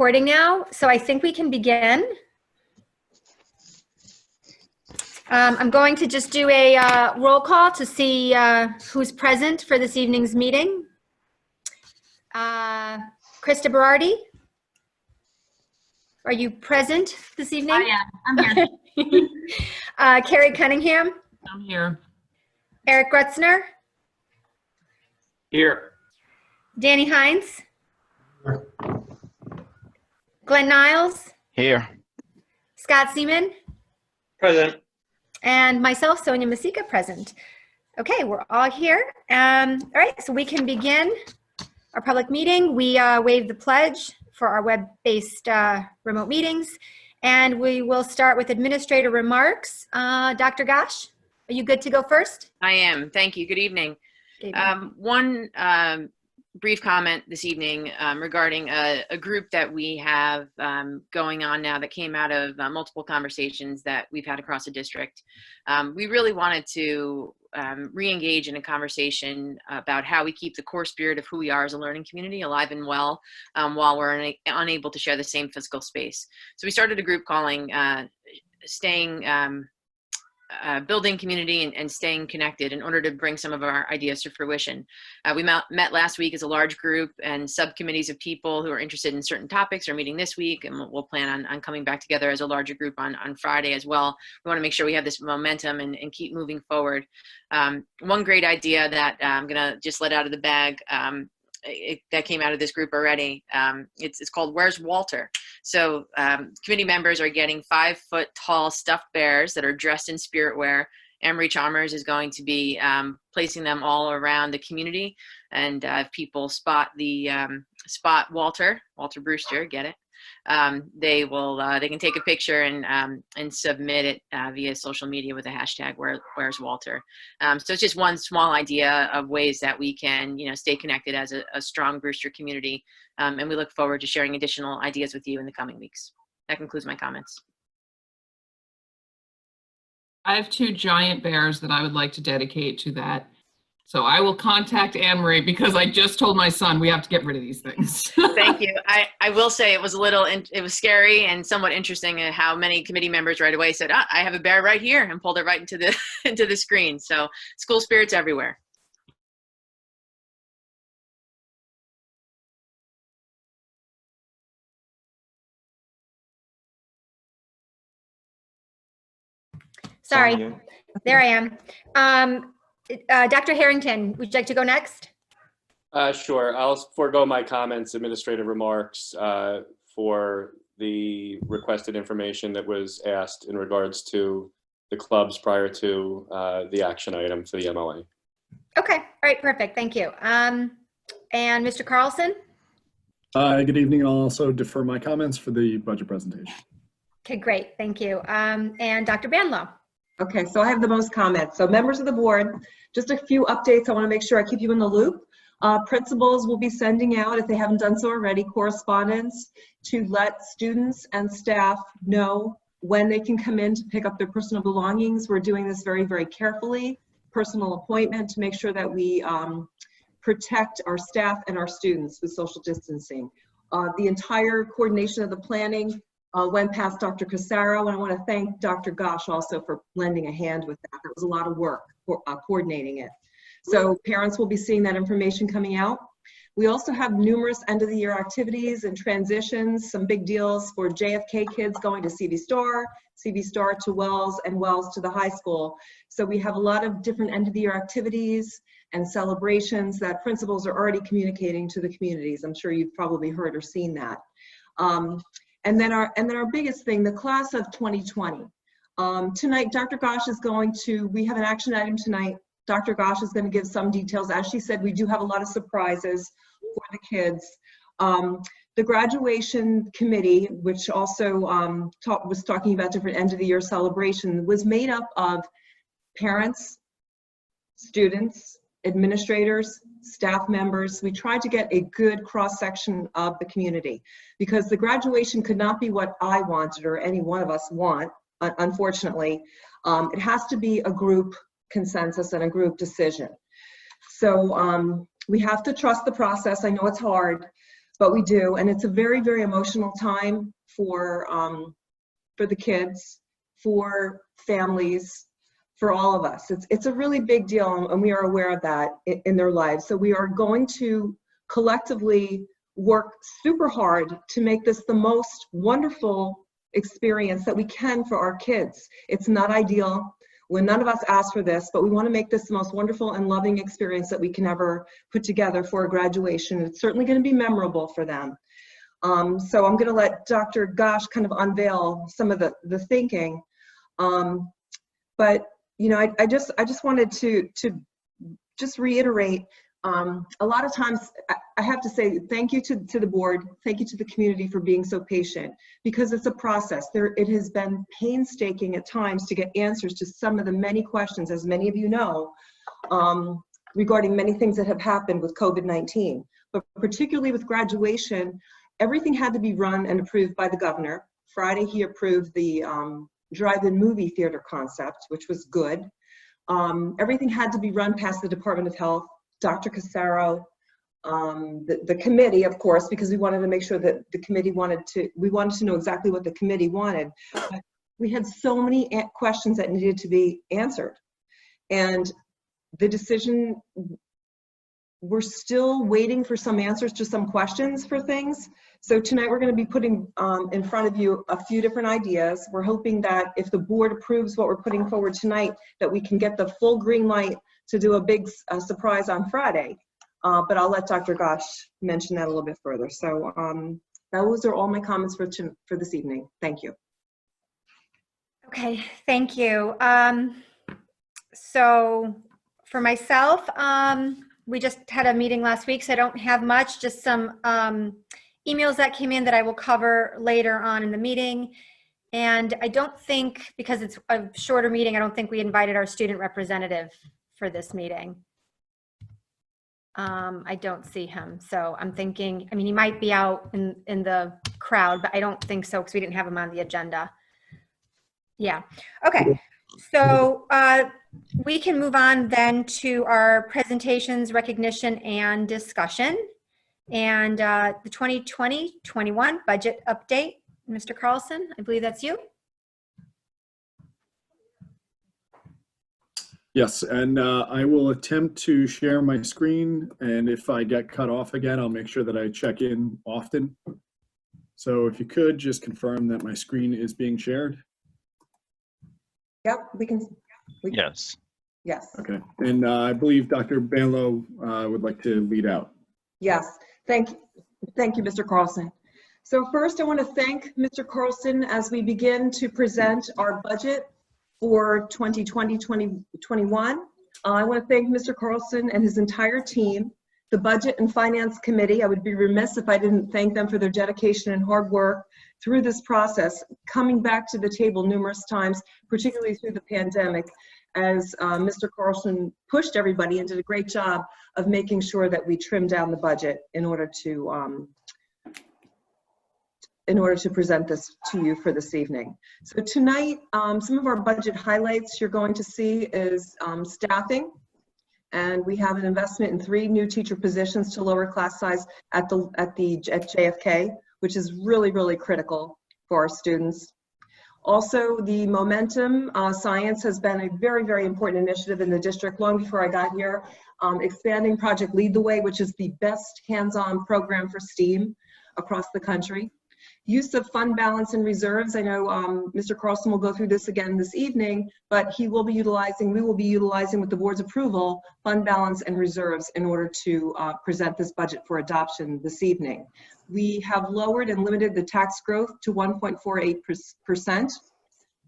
Recording now, so I think we can begin. I'm going to just do a roll call to see who's present for this evening's meeting. Krista Berardi, are you present this evening? I am. I'm here. Carrie Cunningham. I'm here. Eric Grutzner. Here. Danny Hines. Glenn Niles. Here. Scott Seaman. Present. And myself, Sonia Masika, present. Okay, we're all here. All right, so we can begin our public meeting. We waive the pledge for our web-based remote meetings, and we will start with administrator remarks. Dr. Gosh, are you good to go first? I am. Thank you. Good evening. Good evening. One brief comment this evening regarding a group that we have going on now that came out of multiple conversations that we've had across the district. We really wanted to re-engage in a conversation about how we keep the core spirit of who we are as a learning community alive and well while we're unable to share the same physical space. So we started a group calling building community and staying connected in order to bring some of our ideas to fruition. We met last week as a large group, and subcommittees of people who are interested in certain topics are meeting this week, and we'll plan on coming back together as a larger group on Friday as well. We want to make sure we have this momentum and keep moving forward. One great idea that I'm going to just let out of the bag that came out of this group already. It's called Where's Walter? So committee members are getting 5-foot tall stuffed bears that are dressed in spirit wear. Emery Chalmers is going to be placing them all around the community, and if people spot Walter Brewster, get it? They can take a picture and submit it via social media with the hashtag Where's Walter. So it's just one small idea of ways that we can stay connected as a strong Brewster community, and we look forward to sharing additional ideas with you in the coming weeks. That concludes my comments. I have 2 giant bears that I would like to dedicate to that. So I will contact Anne-Marie because I just told my son we have to get rid of these things. Thank you. I will say it was it was scary and somewhat interesting how many committee members right away said, I have a bear right here, and pulled it right into the screen. So school spirit's everywhere. Sorry, Sonia. there I am. Dr. Harrington, would you like to go next? Sure. I'll forego my comments, administrative remarks for the requested information that was asked in regards to the clubs prior to the action item for the MOA. Okay, all right, perfect, thank you. And Mr. Carlson? Good evening, and I'll also defer my comments for the budget presentation. Okay, great, thank you. And Dr. Banlow? Okay, so I have the most comments. So members of the board, just a few updates. I want to make sure I keep you in the loop. Principals will be sending out, if they haven't done so already, correspondence to let students and staff know when they can come in to pick up their personal belongings. We're doing this very, very carefully. Personal appointment to make sure that we protect our staff and our students with social distancing. The entire coordination of the planning went past Dr. Casaro, and I want to thank Dr. Gosh also for lending a hand with that. It was a lot of work for coordinating it. So parents will be seeing that information coming out. We also have numerous end of the year activities and transitions, some big deals for JFK kids going to CV Star to Wells, and Wells to the high school. So we have a lot of different end of the year activities and celebrations that principals are already communicating to the communities. I'm sure you've probably heard or seen that. And then our biggest thing, the class of 2020. Tonight, Dr. Gosh is we have an action item tonight. Dr. Gosh is going to give some details. As she said, we do have a lot of surprises for the kids. The graduation committee, which also was talking about different end of the year celebration, was made up of parents, students, administrators, staff members. We tried to get a good cross-section of the community because the graduation could not be what I wanted or any one of us want, unfortunately. It has to be a group consensus and a group decision. So we have to trust the process. I know it's hard. but we do, and it's a very, very emotional time for the kids, for families, for all of us. It's a really big deal, and we are aware of that in their lives. So we are going to collectively work super hard to make this the most wonderful experience that we can for our kids. It's not ideal. None of us asked for this, but we want to make this the most wonderful and loving experience that we can ever put together for a graduation. It's certainly going to be memorable for them. So I'm going to let Dr. Gosh kind of unveil some of the thinking. But you know, I just wanted to just reiterate. A lot of times I have to say thank you to the board, thank you to the community for being so patient, because it's a process. It has been painstaking at times to get answers to some of the many questions, as many of you know, regarding many things that have happened with COVID-19. But particularly with graduation, everything had to be run and approved by the governor. Friday he approved the drive-in movie theater concept, which was good. Everything had to be run past the Department of Health, Dr. Casaro, the committee, of course, because we wanted to make sure that the committee we wanted to know exactly what the committee wanted. But we had so many questions that needed to be answered. And the decision, we're still waiting for some answers to some questions for things. So tonight we're going to be putting in front of you a few different ideas. We're hoping that if the board approves what we're putting forward tonight, that we can get the full green light to do a big surprise on Friday. But I'll let Dr. Gosh mention that a little bit further. So those are all my comments for this evening. Thank you. Okay, thank you. So for myself, we just had a meeting last week, so I don't have much, just some emails that came in that I will cover later on in the meeting. And I don't think, because it's a shorter meeting, I don't think we invited our student representative for this meeting. I don't see him, so I'm thinking, I mean, he might be out in the crowd, but I don't think so because we didn't have him on the agenda. Yeah, okay. So we can move on then to our presentations, recognition, and discussion. And the 2020-21 budget update, Mr. Carlson, I believe that's you. Yes, and I will attempt to share my screen, and if I get cut off again, I'll make sure that I check in often. So if you could just confirm that my screen is being shared. Yep, we can. Yes. Yes. Okay, and I believe Dr. Banlow would like to lead out. Yes, thank you, Mr. Carlson. So first I want to thank Mr. Carlson as we begin to present our budget for 2020-2021. I want to thank Mr. Carlson and his entire team, the Budget and Finance Committee. I would be remiss if I didn't thank them for their dedication and hard work through this process, coming back to the table numerous times, particularly through the pandemic, as Mr. Carlson pushed everybody and did a great job of making sure that we trimmed down the budget in order to present this to you for this evening. So tonight, some of our budget highlights you're going to see is staffing. And we have an investment in 3 new teacher positions to lower class size at JFK, which is really, really critical for our students. Also, the Momentum Science has been a very, very important initiative in the district long before I got here. Expanding Project Lead the Way, which is the best hands-on program for STEAM across the country. Use of fund balance and reserves. I know Mr. Carlson will go through this again this evening, but we will be utilizing with the board's approval, fund balance and reserves in order to present this budget for adoption this evening. We have lowered and limited the tax growth to 1.48%.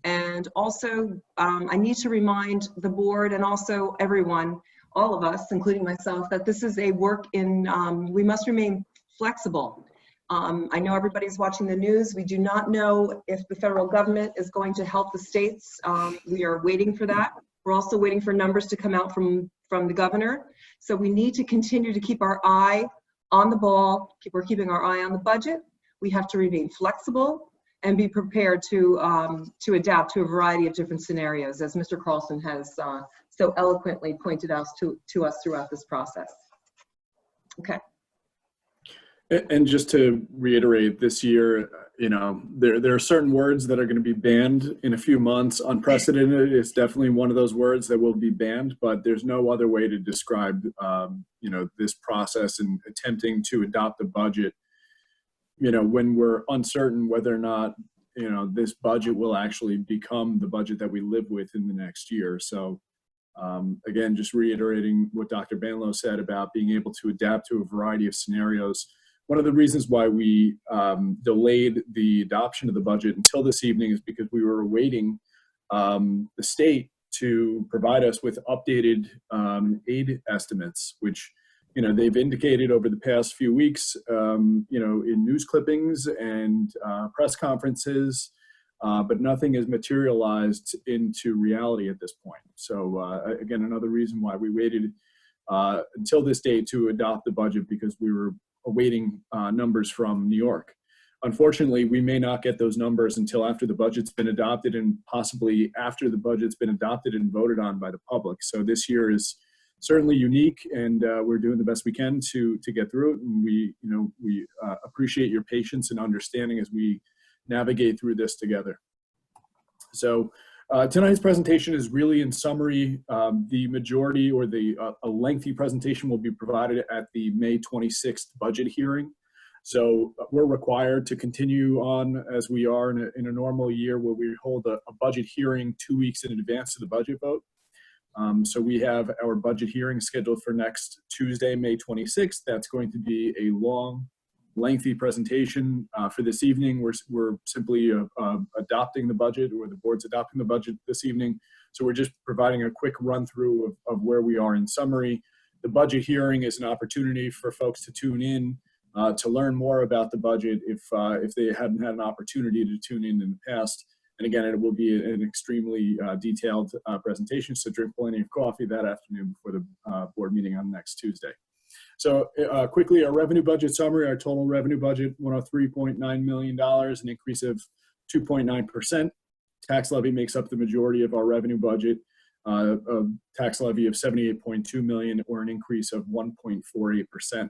And also, I need to remind the board and also everyone, all of us, including myself, that this is a work in, we must remain flexible. I know everybody's watching the news. We do not know if the federal government is going to help the states. We are waiting for that. We're also waiting for numbers to come out from the governor. So we need to continue to keep our eye on the ball. We're keeping our eye on the budget. We have to remain flexible and be prepared to adapt to a variety of different scenarios, as Mr. Carlson has so eloquently pointed out to us throughout this process. Okay. And just to reiterate, this year, you know, there are certain words that are going to be banned in a few months. Unprecedented is definitely one of those words that will be banned, but there's no other way to describe, you know, this process and attempting to adopt a budget, you know, when we're uncertain whether or not, you know, this budget will actually become the budget that we live with in the next year. So again, just reiterating what Dr. Banlow said about being able to adapt to a variety of scenarios. One of the reasons why we delayed the adoption of the budget until this evening is because we were awaiting the state to provide us with updated aid estimates, which, you know, they've indicated over the past few weeks, you know, in news clippings and press conferences, but nothing has materialized into reality at this point. So again, another reason why we waited until this day to adopt the budget, because we were awaiting numbers from New York. Unfortunately, we may not get those numbers until after the budget's been adopted, and possibly after the budget's been adopted and voted on by the public. So this year is certainly unique, and we're doing the best we can to get through it. And we, you know, we appreciate your patience and understanding as we navigate through this together. So tonight's presentation is really, in summary, the majority, or a lengthy presentation will be provided at the May 26th budget hearing. So we're required to continue on as we are in a normal year, where we hold a budget hearing 2 weeks in advance of the budget vote. So we have our budget hearing scheduled for next Tuesday, May 26th. That's going to be a long, lengthy presentation. For this evening, we're simply adopting the budget, or the board's adopting the budget this evening. So we're just providing a quick run through of where we are in summary. The budget hearing is an opportunity for folks to tune in to learn more about the budget if they hadn't had an opportunity to tune in the past. And again, it will be an extremely detailed presentation, so drink plenty of coffee that afternoon before the board meeting on next Tuesday. So quickly, our revenue budget summary: our total revenue budget, $103.9 million, an increase of 2.9%. Tax levy makes up the majority of our revenue budget, a tax levy of $78.2 million, or an increase of 1.48%.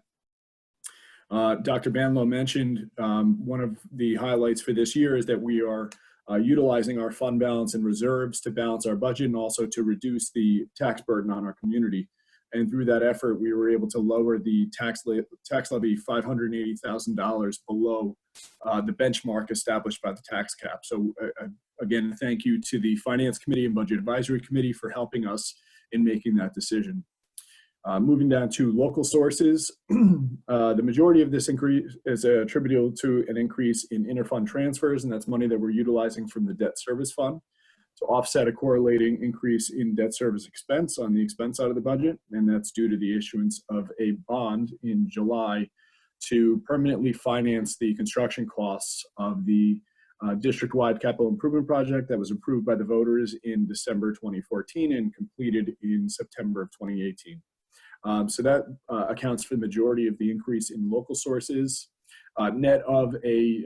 Dr. Banlow mentioned one of the highlights for this year is that we are utilizing our fund balance and reserves to balance our budget, and also to reduce the tax burden on our community. And through that effort, we were able to lower the tax levy $580,000 below the benchmark established by the tax cap. So again, thank you to the Finance Committee and Budget Advisory Committee for helping us in making that decision. Moving down to local sources, the majority of this increase is attributable to an increase in interfund transfers, and that's money that we're utilizing from the debt service fund to offset a correlating increase in debt service expense on the expense side of the budget. And that's due to the issuance of a bond in July to permanently finance the construction costs of the district-wide capital improvement project that was approved by the voters in December 2014 and completed in September of 2018. So that accounts for the majority of the increase in local sources. Net of a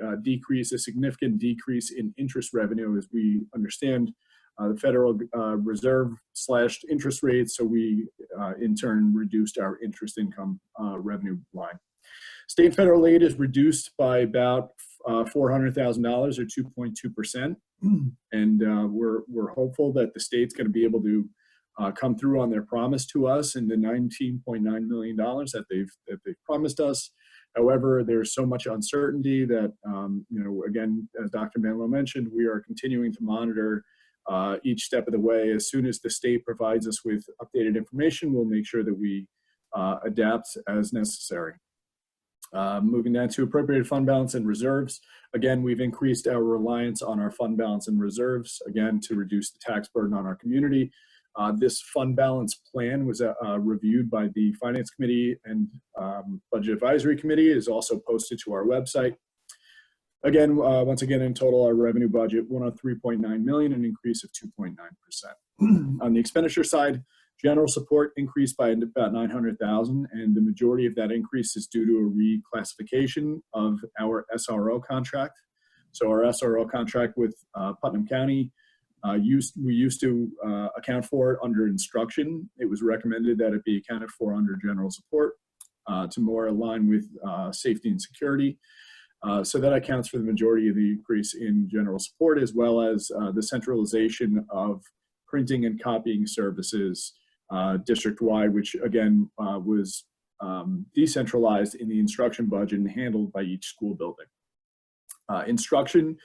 significant decrease in interest revenue, as we understand the Federal Reserve slashed interest rates, so we in turn reduced our interest income revenue line. State and federal aid is reduced by about $400,000, or 2.2%, and we're hopeful that the state's going to be able to come through on their promise to us in the $19.9 million that they've promised us. However, there's so much uncertainty that, you know, again, as Dr. Banlow mentioned, we are continuing to monitor each step of the way. As soon as the state provides us with updated information, we'll make sure that we adapt as necessary. Moving down to appropriated fund balance and reserves. Again, we've increased our reliance on our fund balance and reserves, again, to reduce the tax burden on our community. This fund balance plan was reviewed by the Finance Committee and Budget Advisory Committee, is also posted to our website. Again, once again, in total, our revenue budget, $103.9 million, an increase of 2.9%. On the expenditure side, general support increased by about $900,000, and the majority of that increase is due to a reclassification of our SRO contract. So our SRO contract with Putnam County, we used to account for it under instruction. It was recommended that it be accounted for under general support. to more align with safety and security. So that accounts for the majority of the increase in general support, as well as the centralization of printing and copying services district-wide, which again was decentralized in the instruction budget and handled by each school building. Instruction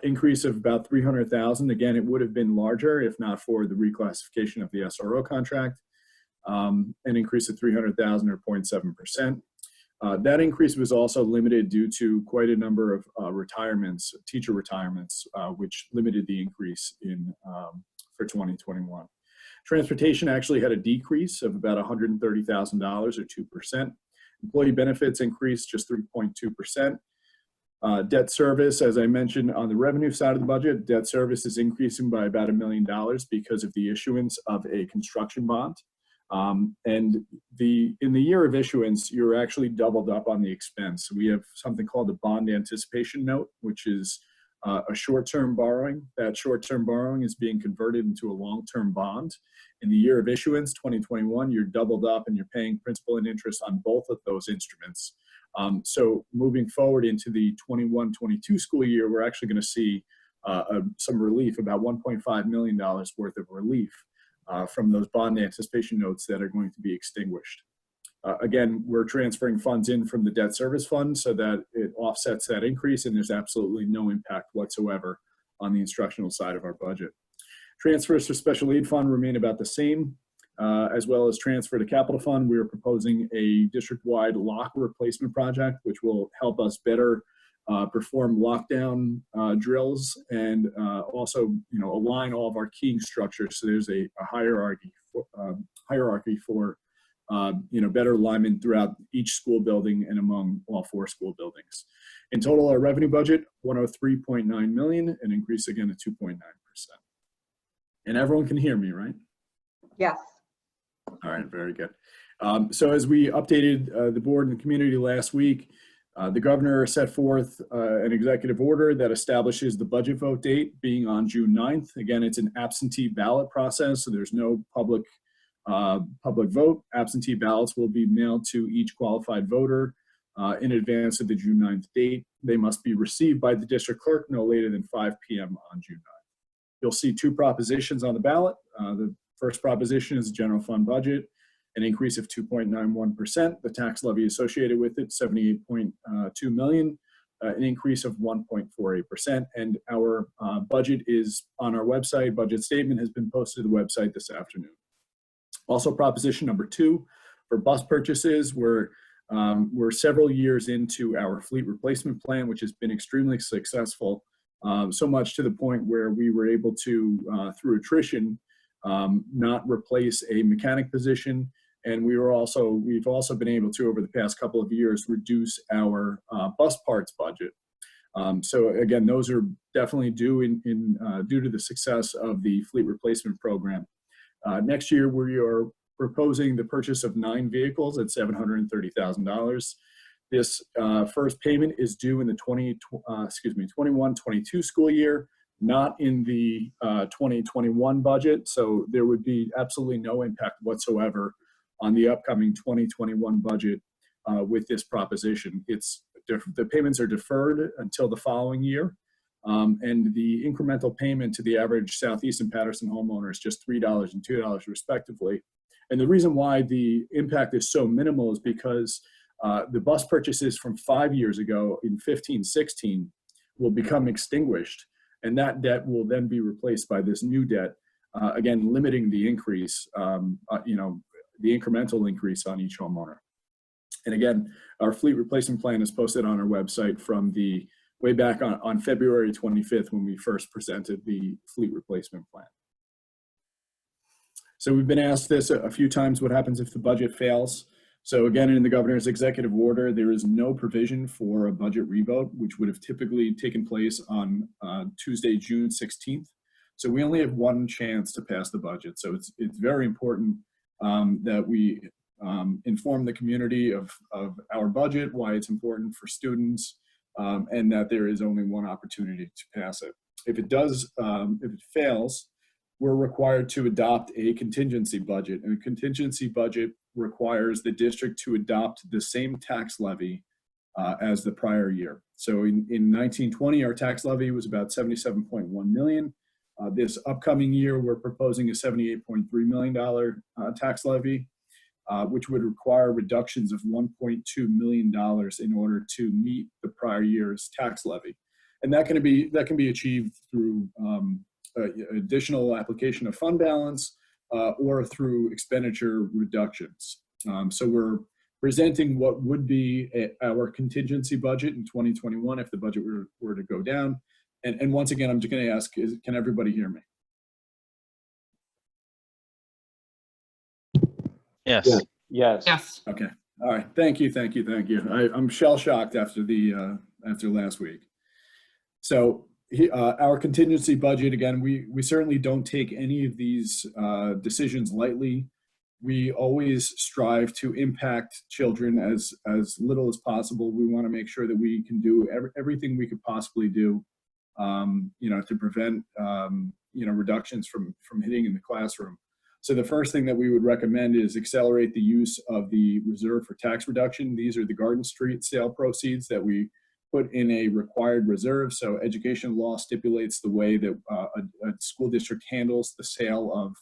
increase of about $300,000. Again, it would have been larger if not for the reclassification of the SRO contract. An increase of $300,000 or 0.7%. That increase was also limited due to quite a number of retirements, teacher retirements, which limited the increase in for 2021. Transportation actually had a decrease of about $130,000 or 2%. Employee benefits increased just 3.2%. Debt service, as I mentioned on the revenue side of the budget, debt service is increasing by about $1 million because of the issuance of a construction bond. And in the year of issuance, you're actually doubled up on the expense. We have something called a bond anticipation note, which is a short-term borrowing. That short-term borrowing is being converted into a long-term bond. In the year of issuance, 2021, you're doubled up and you're paying principal and interest on both of those instruments. So moving forward into the 21-22 school year, we're actually going to see some relief, about $1.5 million worth of relief from those bond anticipation notes that are going to be extinguished. Again, we're transferring funds in from the debt service fund so that it offsets that increase, and there's absolutely no impact whatsoever on the instructional side of our budget. Transfers to special aid fund remain about the same, as well as transfer to capital fund. We are proposing a district-wide lock replacement project, which will help us better perform lockdown drills and also, align all of our keying structures so there's a hierarchy for better alignment throughout each school building and among all 4 school buildings. In total, our revenue budget, $103.9 million, an increase again of 2.9%. And everyone can hear me, right? Yes. All right, very good. So as we updated the board and the community last week, the governor set forth an executive order that establishes the budget vote date being on June 9th. Again, it's an absentee ballot process, so there's no public vote. Absentee ballots will be mailed to each qualified voter in advance of the June 9th date. They must be received by the district clerk no later than 5 p.m. on June 9th. You'll see 2 propositions on the ballot. The first proposition is the general fund budget, an increase of 2.91%. The tax levy associated with it, $78.2 million, an increase of 1.48%. And our budget is on our website. Budget statement has been posted to the website this afternoon. Also, proposition number 2, for bus purchases, we're several years into our fleet replacement plan, which has been extremely successful, so much to the point where we were able to, through attrition, not replace a mechanic position. And we've also been able to, over the past couple of years, reduce our bus parts budget. So again, those are definitely due to the success of the fleet replacement program. Next year, we are proposing the purchase of 9 vehicles at $730,000. This first payment is due in the 21-22 school year, not in the 2021 budget. So there would be absolutely no impact whatsoever on the upcoming 2021 budget with this proposition. The payments are deferred until the following year. And the incremental payment to the average Southeast and Patterson homeowner is just $3 and $2 respectively. And the reason why the impact is so minimal is because the bus purchases from 5 years ago in 15-16 will become extinguished, and that debt will then be replaced by this new debt, again, limiting the increase, the incremental increase on each homeowner. And again, our fleet replacement plan is posted on our website from the way back on February 25th when we first presented the fleet replacement plan. So we've been asked this a few times, what happens if the budget fails? So again, in the governor's executive order, there is no provision for a budget revote, which would have typically taken place on Tuesday, June 16th. So we only have one chance to pass the budget. So it's very important that we inform the community of our budget, why it's important for students, and that there is only one opportunity to pass it. If it fails, we're required to adopt a contingency budget. And a contingency budget requires the district to adopt the same tax levy as the prior year. So in 1920, our tax levy was about 77.1 million. This upcoming year, we're proposing a $78.3 million tax levy, which would require reductions of $1.2 million in order to meet the prior year's tax levy. And that can be achieved through additional application of fund balance or through expenditure reductions. So we're presenting what would be our contingency budget in 2021 if the budget were to go down. And once again, I'm just going to ask, can everybody hear me? Yes. Yeah. Yes. Yes. Okay. All right. Thank you. I'm shell-shocked after after last week. So our contingency budget, again, we certainly don't take any of these decisions lightly. We always strive to impact children as little as possible. We want to make sure that we can do everything we could possibly do, to prevent, reductions from hitting in the classroom. So the first thing that we would recommend is accelerate the use of the reserve for tax reduction. These are the Garden Street sale proceeds that we put in a required reserve. So education law stipulates the way that a school district handles the sale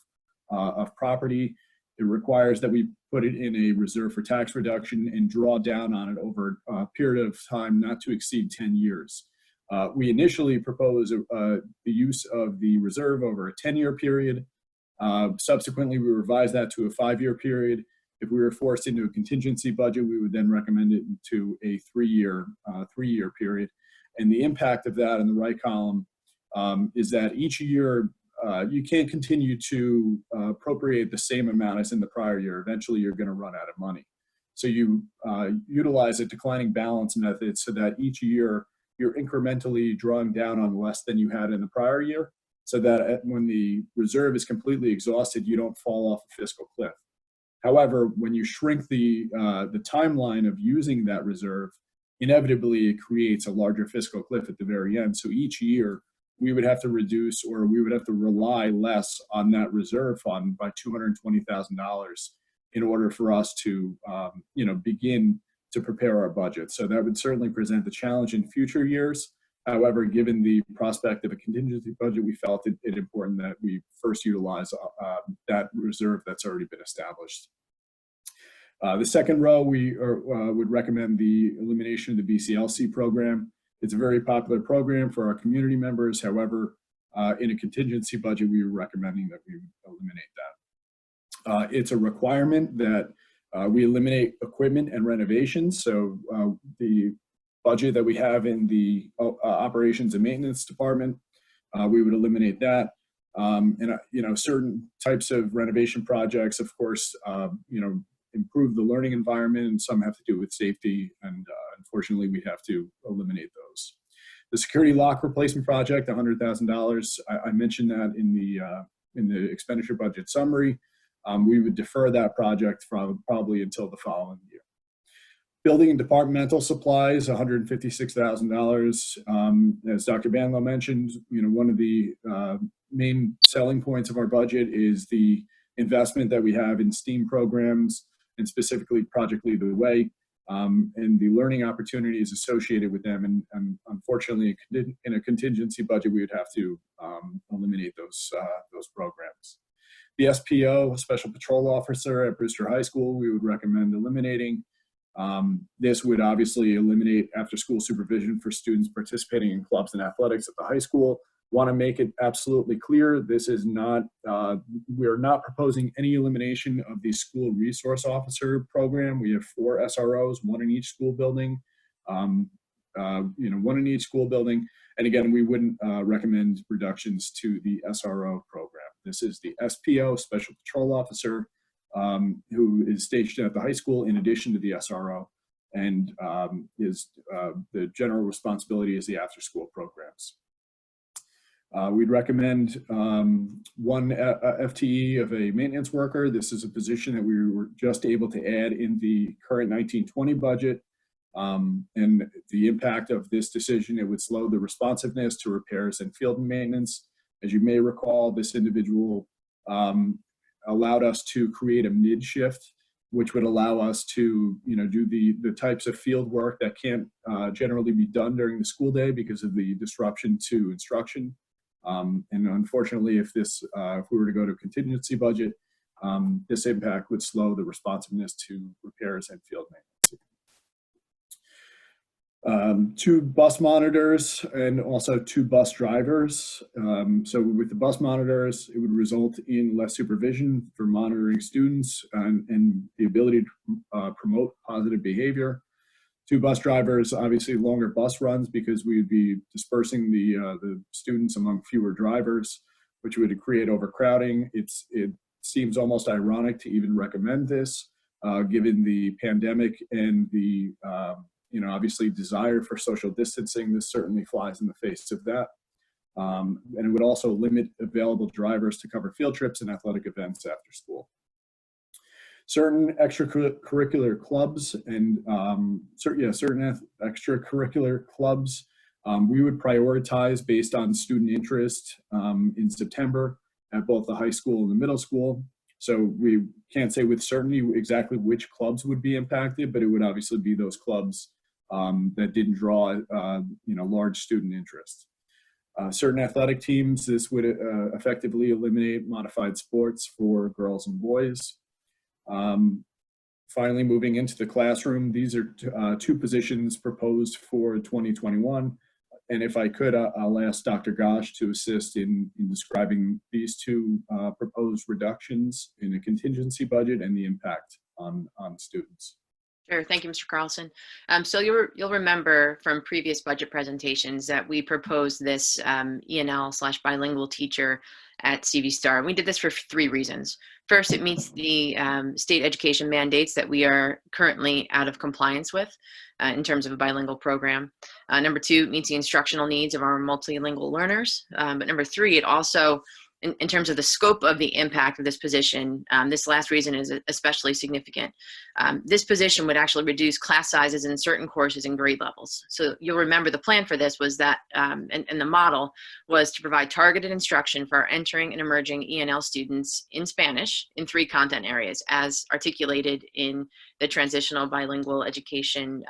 of property. It requires that we put it in a reserve for tax reduction and draw down on it over a period of time not to exceed 10 years. We initially proposed the use of the reserve over a 10-year period. Subsequently, we revised that to a 5-year period. If we were forced into a contingency budget, we would then recommend it to a 3-year period. And the impact of that in the right column is that each year you can't continue to appropriate the same amount as in the prior year. Eventually, you're going to run out of money. So you utilize a declining balance method so that each year you're incrementally drawing down on less than you had in the prior year, so that when the reserve is completely exhausted, you don't fall off a fiscal cliff. However, when you shrink the timeline of using that reserve, inevitably it creates a larger fiscal cliff at the very end. So each year we would have to reduce, or we would have to rely less on that reserve fund by $220,000 in order for us to begin to prepare our budget. So that would certainly present a challenge in future years. However, given the prospect of a contingency budget, we felt it important that we first utilize that reserve that's already been established. The second row, we would recommend the elimination of the BCLC program. It's a very popular program for our community members. However, in a contingency budget, we were recommending that we eliminate that. It's a requirement that we eliminate equipment and renovations. So the budget that we have in the operations and maintenance department, we would eliminate that. And certain types of renovation projects, of course, improve the learning environment, and some have to do with safety, and unfortunately we have to eliminate those. The security lock replacement project, $100,000, I mentioned that in the expenditure budget summary. We would defer that project from probably until the following year. Building and departmental supplies, $156,000. As Dr. Banlow mentioned, one of the main selling points of our budget is the investment that we have in STEAM programs, and specifically Project Lead the Way, and the learning opportunities associated with them. And unfortunately, in a contingency budget, we would have to eliminate those programs. The SPO, Special Patrol Officer at Brewster High School, we would recommend eliminating. This would obviously eliminate after-school supervision for students participating in clubs and athletics at the high school. Want to make it absolutely clear, this is not, we are not proposing any elimination of the school resource officer program. We have 4 SROs, 1 in each school building, 1 in each school building. And again, we wouldn't recommend reductions to the SRO program. This is the SPO, Special Patrol Officer, who is stationed at the high school in addition to the SRO, and the general responsibility is the after-school programs. We'd recommend 1 FTE of a maintenance worker. This is a position that we were just able to add in the current 1920 budget. And the impact of this decision, it would slow the responsiveness to repairs and field maintenance. As you may recall, this individual allowed us to create a mid shift, which would allow us to, do the types of field work that can't generally be done during the school day because of the disruption to instruction. And unfortunately, if we were to go to contingency budget, this impact would slow the responsiveness to repairs and field maintenance. 2 bus monitors and also 2 bus drivers. So with the bus monitors, it would result in less supervision for monitoring students and the ability to promote positive behavior. 2 bus drivers, obviously longer bus runs because we would be dispersing the students among fewer drivers, which would create overcrowding. It seems almost ironic to even recommend this, given the pandemic and the obviously desire for social distancing. This certainly flies in the face of that. And it would also limit available drivers to cover field trips and athletic events after school. Certain extracurricular clubs and certain extracurricular clubs we would prioritize based on student interest in September at both the high school and the middle school. So we can't say with certainty exactly which clubs would be impacted, but it would obviously be those clubs that didn't draw large student interest. Certain athletic teams, this would effectively eliminate modified sports for girls and boys. Finally, moving into the classroom, these are 2 positions proposed for 2021. And if I could, I'll ask Dr. Gosh to assist in describing these 2 proposed reductions in the contingency budget and the impact on students. Sure. Thank you, Mr. Carlson. So you'll remember from previous budget presentations that we proposed this ENL/bilingual teacher at CV Star. We did this for 3 reasons. First, it meets the state education mandates that we are currently out of compliance with in terms of a bilingual program. Number 2, it meets the instructional needs of our multilingual learners. But number 3, it also, in terms of the scope of the impact of this position, this last reason is especially significant. This position would actually reduce class sizes in certain courses and grade levels. So you'll remember the plan for this was that, and the model was to provide targeted instruction for our entering and emerging ENL students in Spanish in 3 content areas as articulated in the transitional bilingual education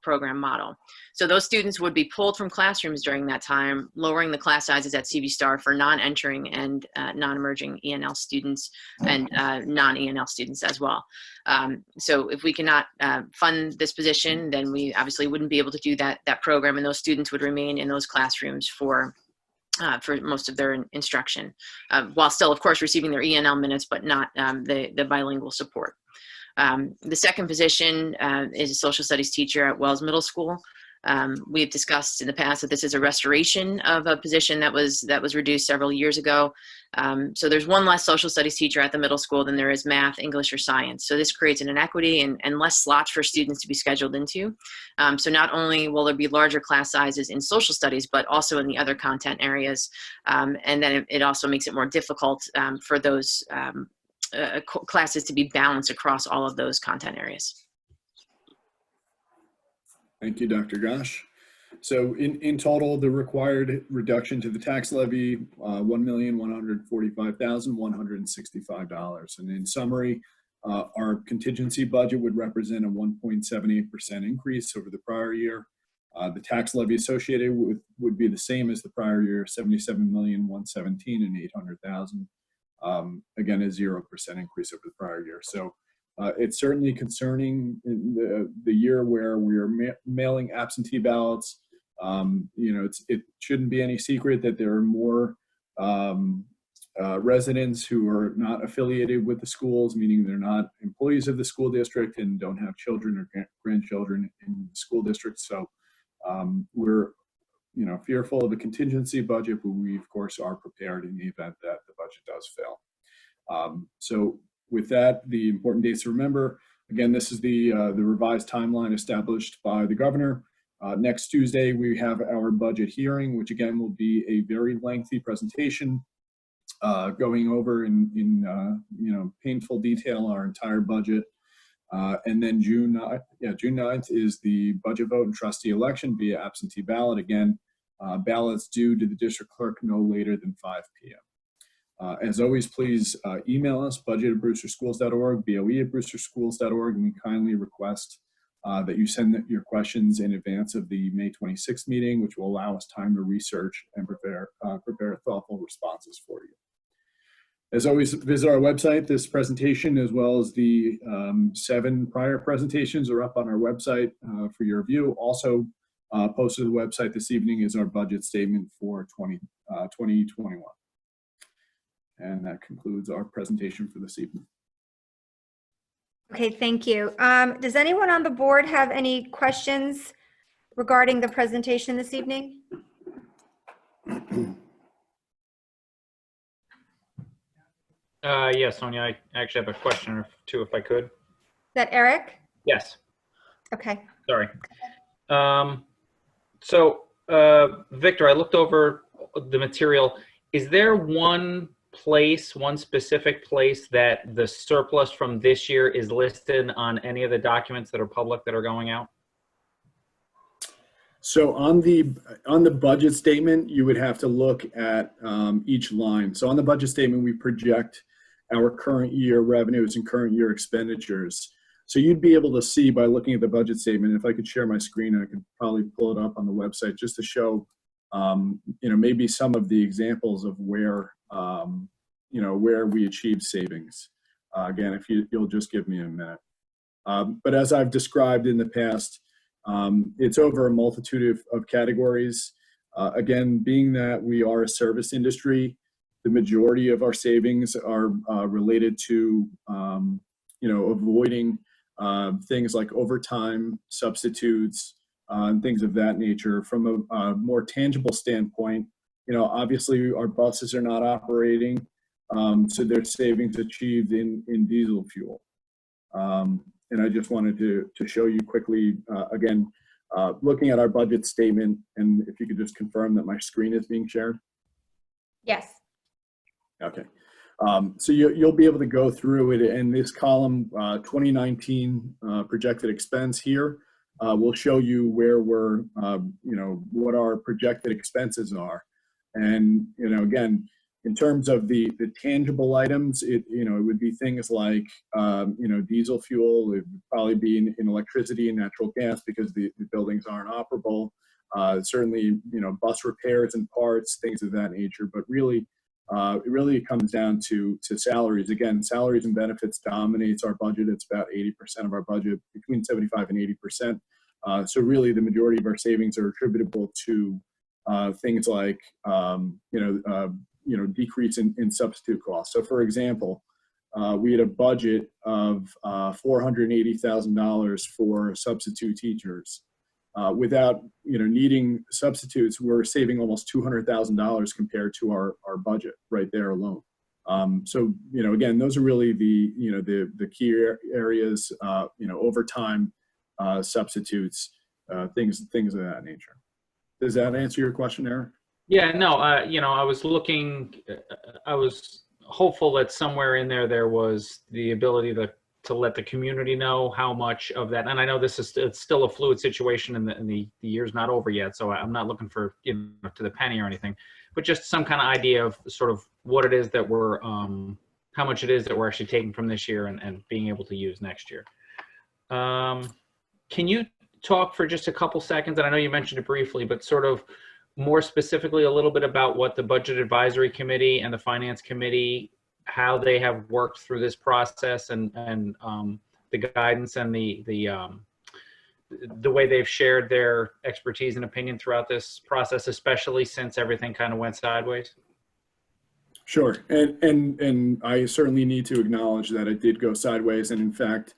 program model. So those students would be pulled from classrooms during that time, lowering the class sizes at CV Star for non-entering and non-emerging ENL students and non-ENL students as well. So if we cannot fund this position, then we obviously wouldn't be able to do that program, and those students would remain in those classrooms for most of their instruction, while still, of course, receiving their ENL minutes, but not the bilingual support. The second position is a social studies teacher at Wells Middle School. We've discussed in the past that this is a restoration of a position that was reduced several years ago. So there's 1 less social studies teacher at the middle school than there is math, English, or science. So this creates an inequity and less slots for students to be scheduled into. So not only will there be larger class sizes in social studies, but also in the other content areas. And then it also makes it more difficult for those classes to be balanced across all of those content areas. Thank you, Dr. Gosh. So in total, the required reduction to the tax levy, $1,145,165. And in summary, our contingency budget would represent a 1.78% increase over the prior year. The tax levy associated with would be the same as the prior year, $77,117,000 and $800,000. Again, a 0% increase over the prior year. So it's certainly concerning in the year where we are mailing absentee ballots. It shouldn't be any secret that there are more residents who are not affiliated with the schools, meaning they're not employees of the school district and don't have children or grandchildren in the school district. So we're fearful of a contingency budget, but we of course are prepared in the event that the budget does fail. So with that, the important dates to remember, again, this is the revised timeline established by the governor. Next Tuesday, we have our budget hearing, which again will be a very lengthy presentation going over in painful detail our entire budget. And then June 9th is the budget vote and trustee election via absentee ballot. Again, ballots due to the district clerk no later than 5 p.m. As always, please email us, budget@brewsterschools.org, BOE@brewsterschools.org, and we kindly request that you send your questions in advance of the May 26th meeting, which will allow us time to research and prepare thoughtful responses for you. As always, visit our website. This presentation, as well as the 7 prior presentations, are up on our website for your review. Also posted to the website this evening is our budget statement for 2021. And that concludes our presentation for this evening. Okay, thank you. Does anyone on the board have any questions regarding the presentation this evening? Yes, Sonia, I actually have a question or two, if I could. Is that Eric? Yes, Okay. sorry. Victor, I looked over the material. Is there one specific place that the surplus from this year is listed on any of the documents that are public that are going out? So on the budget statement, you would have to look at each line. So on the budget statement, we project our current year revenues and current year expenditures. So you'd be able to see by looking at the budget statement. If I could share my screen, I could probably pull it up on the website just to show, maybe some of the examples of where, where we achieved savings. Again, if you'll just give me a minute. But as I've described in the past, it's over a multitude of categories. Again, being that we are a service industry, the majority of our savings are related to, avoiding things like overtime, substitutes, and things of that nature. From a more tangible standpoint, obviously our buses are not operating, so there's savings achieved in diesel fuel. And I just wanted to show you quickly, again, looking at our budget statement, and if you could just confirm that my screen is being shared. Yes. Okay. So you'll be able to go through it in this column, 2019 projected expense here. Will show you where we're, what our projected expenses are. And, again, in terms of the tangible items, it would be things like, diesel fuel. It would probably be in electricity and natural gas because the buildings aren't operable. Certainly, bus repairs and parts, things of that nature. But really, it really comes down to salaries. Again, salaries and benefits dominates our budget. It's about 80% of our budget, between 75 and 80%. So really, the majority of our savings are attributable to things like, decrease in substitute costs. So for example, we had a budget of $480,000 for substitute teachers. Without, needing substitutes, we're saving almost $200,000 compared to our budget right there alone. So, again, those are really the key areas, overtime, substitutes, things of that nature. Does that answer your question, Eric? Yeah, no, I was looking, I was hopeful that somewhere in there was the ability to let the community know how much of that, and I know it's still a fluid situation and the year's not over yet, so I'm not looking for, to the penny or anything, but just some kind of idea of sort of what it is that we're, how much it is that we're actually taking from this year and being able to use next year. Can you talk for just a couple seconds, and I know you mentioned it briefly, but sort of more specifically a little bit about what the Budget Advisory Committee and the Finance Committee, how they have worked through this process and the guidance and the way they've shared their expertise and opinion throughout this process, especially since everything kind of went sideways? Sure, and I certainly need to acknowledge that it did go sideways, and in fact,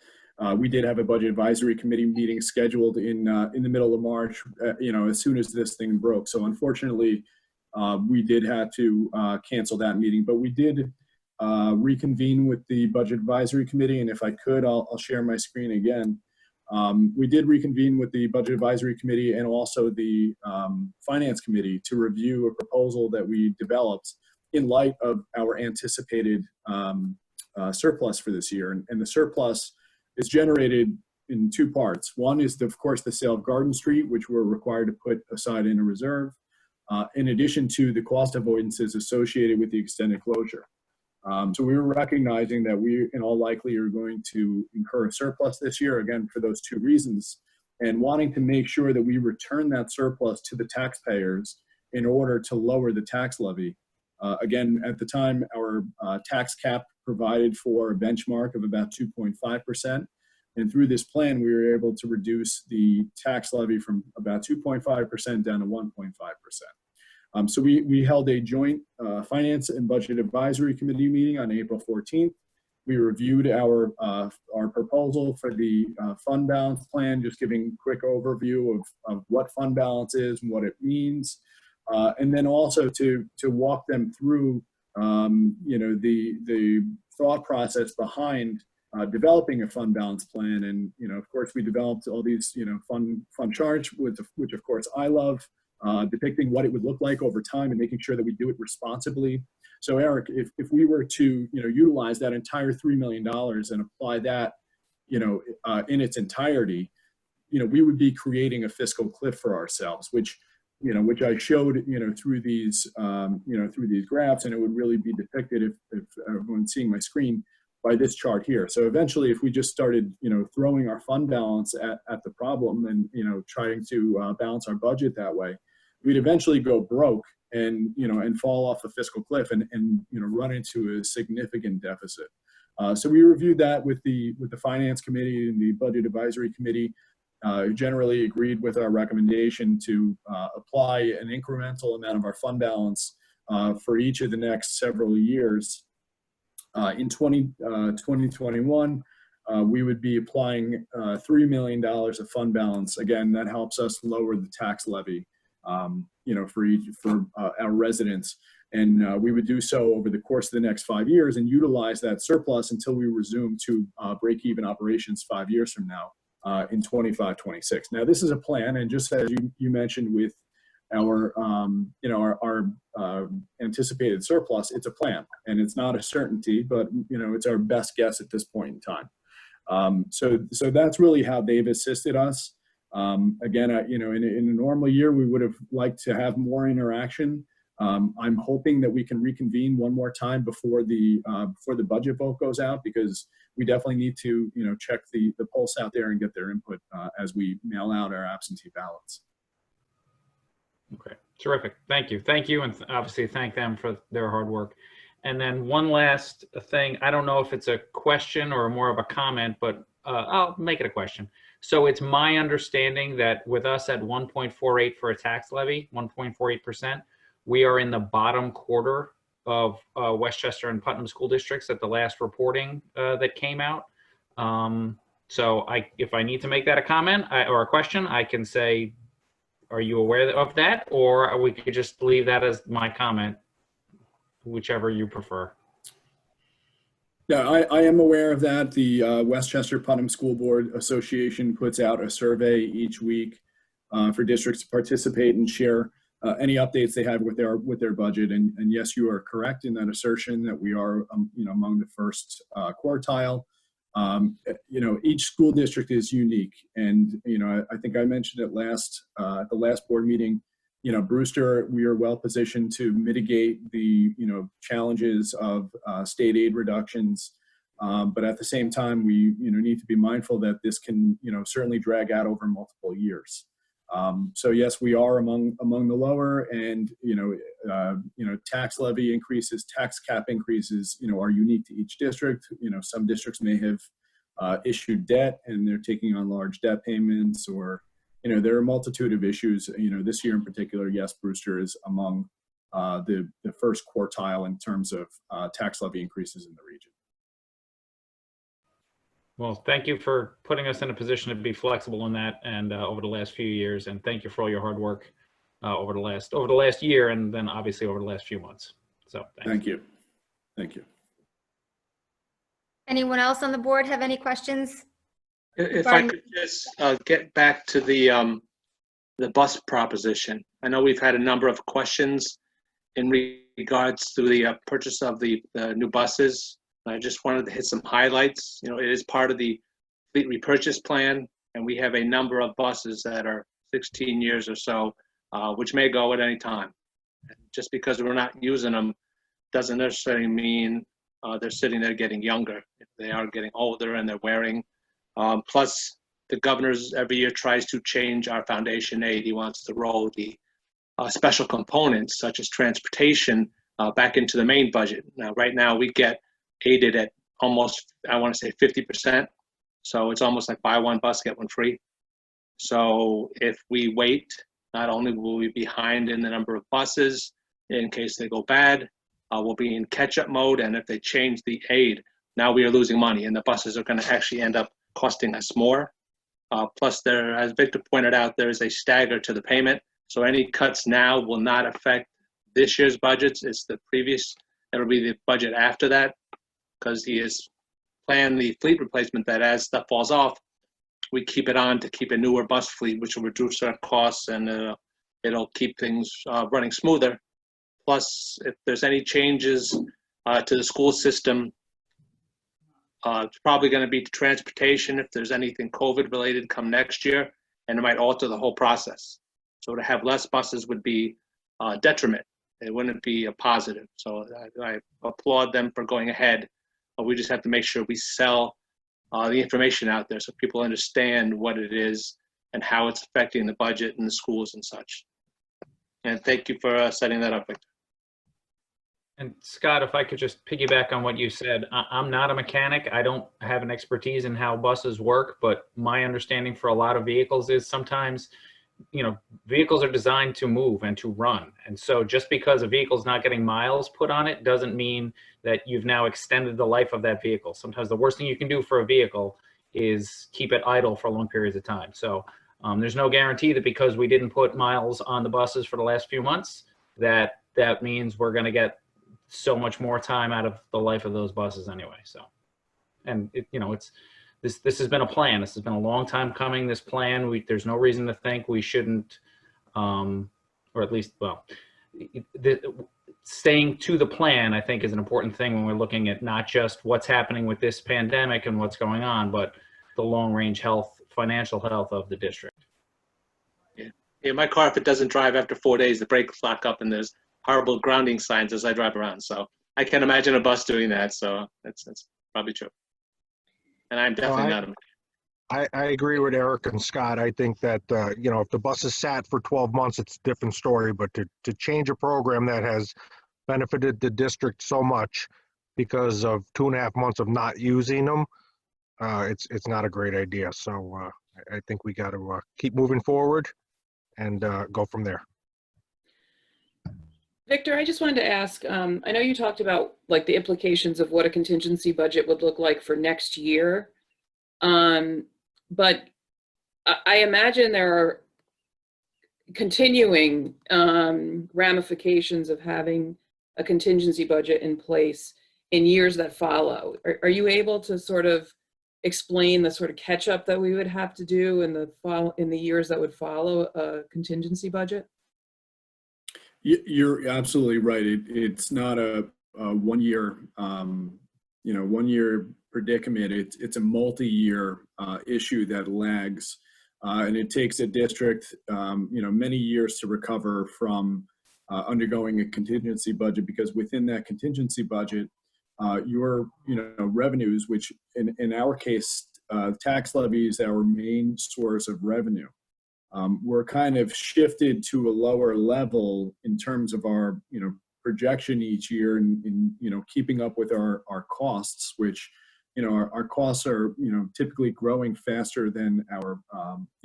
we did have a Budget Advisory Committee meeting scheduled in the middle of March, as soon as this thing broke. So unfortunately, we did have to cancel that meeting, but we did reconvene with the Budget Advisory Committee, and if I could, I'll share my screen again. We did reconvene with the Budget Advisory Committee and also the Finance Committee to review a proposal that we developed in light of our anticipated surplus for this year. And the surplus is generated in two parts. One is, of course, the sale of Garden Street, which we're required to put aside in a reserve. in addition to the cost avoidances associated with the extended closure. So we were recognizing that we, in all likelihood, are going to incur a surplus this year, again, for those two reasons, and wanting to make sure that we return that surplus to the taxpayers in order to lower the tax levy. Again, at the time, our tax cap provided for a benchmark of about 2.5%. And through this plan, we were able to reduce the tax levy from about 2.5% down to 1.5%. So we held a joint Finance and Budget Advisory Committee meeting on April 14th. We reviewed our proposal for the fund balance plan, just giving a quick overview of what fund balance is and what it means. And then also to walk them through, the thought process behind developing a fund balance plan. And, of course, we developed all these, fund charts, which of course I love, depicting what it would look like over time and making sure that we do it responsibly. So Eric, if we were to, utilize that entire $3 million and apply that, in its entirety, we would be creating a fiscal cliff for ourselves, which I showed, through these, through these graphs, and it would really be depicted if everyone's seeing my screen by this chart here. So eventually, if we just started, throwing our fund balance at the problem and, trying to balance our budget that way, we'd eventually go broke and, and fall off the fiscal cliff and run into a significant deficit. So we reviewed that with the Finance Committee and the Budget Advisory Committee. Generally agreed with our recommendation to apply an incremental amount of our fund balance for each of the next several years. In 2021, we would be applying $3 million of fund balance. Again, that helps us lower the tax levy, for our residents. And we would do so over the course of the next 5 years and utilize that surplus until we resume to break-even operations 5 years from now. In 25-26. Now, this is a plan, and just as you mentioned with our anticipated surplus, it's a plan, and it's not a certainty, but it's our best guess at this point in time. So that's really how they've assisted us. Again, in a normal year, we would have liked to have more interaction. I'm hoping that we can reconvene one more time before the budget vote goes out, because we definitely need to check the pulse out there and get their input as we mail out our absentee ballots. Okay, terrific. Thank you, and obviously thank them for their hard work. And then one last thing, I don't know if it's a question or more of a comment, but I'll make it a question. So it's my understanding that with us at 1.48 for a tax levy, 1.48%, we are in the bottom quarter of Westchester and Putnam school districts at the last reporting that came out. So if I need to make that a comment or a question, I can say, are you aware of that? Or we could just leave that as my comment, whichever you prefer. Yeah, I am aware of that. The Westchester Putnam School Board Association puts out a survey each week for districts to participate and share any updates they have with their budget. And yes, you are correct in that assertion that we are among the first quartile. Each school district is unique, and I think I mentioned it at the last board meeting. Brewster, we are well positioned to mitigate the challenges of state aid reductions, but at the same time, we need to be mindful that this can certainly drag out over multiple years. So yes, we are among the lower, and tax levy increases, tax cap increases, are unique to each district. Some districts may have issued debt and they're taking on large debt payments, or there are a multitude of issues. This year in particular, yes, Brewster is among the first quartile in terms of tax levy increases in the region. Well, thank you for putting us in a position to be flexible in that, and over the last few years, and thank you for all your hard work over the last year, and then obviously over the last few months. So thank you. Anyone else on the board have any questions? If I could just get back to the bus proposition. I know we've had a number of questions in regards to the purchase of the new buses. I just wanted to hit some highlights. It is part of the fleet repurchase plan, and we have a number of buses that are 16 years or so which may go at any time. Just because we're not using them doesn't necessarily mean they're sitting there getting younger. If they are getting older and they're wearing. Plus, the governor's every year tries to change our foundation aid. He wants to roll the special components such as transportation back into the main budget. Now, right now we get aided at almost, I want to say 50%. So it's almost like buy one bus, get one free. So if we wait, not only will we be behind in the number of buses in case they go bad, we'll be in catch-up mode. And if they change the aid, now we are losing money and the buses are going to actually end up costing us more. Plus, there, as Victor pointed out, there is a stagger to the payment. So any cuts now will not affect this year's budgets. It's the previous, that'll be the budget after that, because he has planned the fleet replacement that as stuff falls off, we keep it on to keep a newer bus fleet, which will reduce our costs and it'll keep things running smoother. Plus, if there's any changes to the school system, it's probably going to be transportation if there's anything COVID related come next year, and it might alter the whole process. So to have less buses would be a detriment. It wouldn't be a positive. So I applaud them for going ahead, but we just have to make sure we sell the information out there so people understand what it is and how it's affecting the budget and the schools and such. And thank you for setting that up, Victor. And Scott, if I could just piggyback on what you said, I'm not a mechanic. I don't have an expertise in how buses work, but my understanding for a lot of vehicles is sometimes, you know, vehicles are designed to move and to run. And so just because a vehicle's not getting miles put on it doesn't mean that you've now extended the life of that vehicle. Sometimes the worst thing you can do for a vehicle is keep it idle for long periods of time. So there's no guarantee that because we didn't put miles on the buses for the last few months, that means we're going to get so much more time out of the life of those buses anyway. So, and it, you know, it's, this has been a plan. This has been a long time coming, this plan. There's no reason to think we shouldn't, or at least, well, staying to the plan, I think, is an important thing when we're looking at not just what's happening with this pandemic and what's going on, but the long-range health, financial health of the district. Yeah, my car, if it doesn't drive after 4 days, the brakes lock up and there's horrible grounding signs as I drive around. So I can't imagine a bus doing that. So that's probably true. And I'm definitely not a I agree with Eric and Scott. I think that, you know, if the bus is sat for 12 months, it's a different story. But to change a program that has benefited the district so much because of 2.5 months of not using them, it's not a great idea. So I think we got to keep moving forward and go from there. Victor, I just wanted to ask, I know you talked about like the implications of what a contingency budget would look like for next year. But I imagine there are continuing ramifications of having a contingency budget in place in years that follow. Are you able to sort of explain the sort of catch up that we would have to do in the years that would follow a contingency budget? You're absolutely right. It's not a 1 year, 1 year predicament. It's a multi-year issue that lags, and it takes a district, many years to recover from undergoing a contingency budget, because within that contingency budget, your revenues, which in our case, tax levy is our main source of revenue. We're kind of shifted to a lower level in terms of our, projection each year in keeping up with our costs, which, our costs are, typically growing faster than our,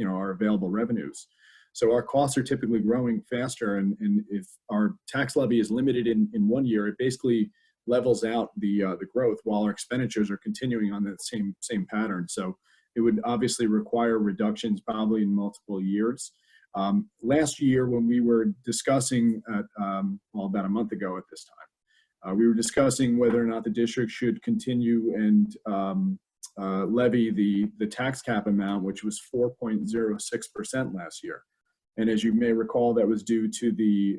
our available revenues. So our costs are typically growing faster. And if our tax levy is limited in 1 year, it basically levels out the growth while our expenditures are continuing on that same pattern. So it would obviously require reductions probably in multiple years. Last year, when we were discussing, about a month ago at this time, we were discussing whether or not the district should continue and levy the tax cap amount, which was 4.06% last year. And as you may recall, that was due to the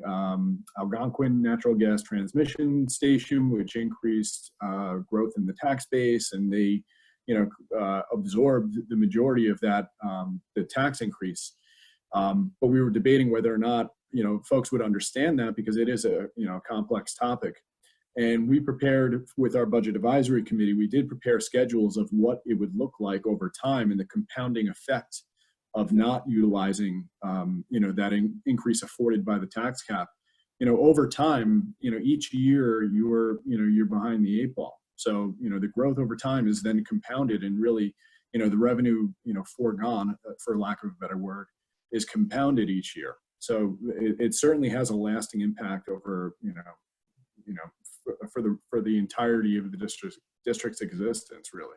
Algonquin natural gas transmission station, which increased growth in the tax base, and they absorbed the majority of that, the tax increase. But we were debating whether or not, folks would understand that because it is a, complex topic. And we prepared with our budget advisory committee, we did prepare schedules of what it would look like over time and the compounding effect of not utilizing, that increase afforded by the tax cap. Over time, each year you're behind the 8 ball. So, the growth over time is then compounded, and really, the revenue, foregone, for lack of a better word, is compounded each year. So it certainly has a lasting impact over, for the entirety of the district's existence, really.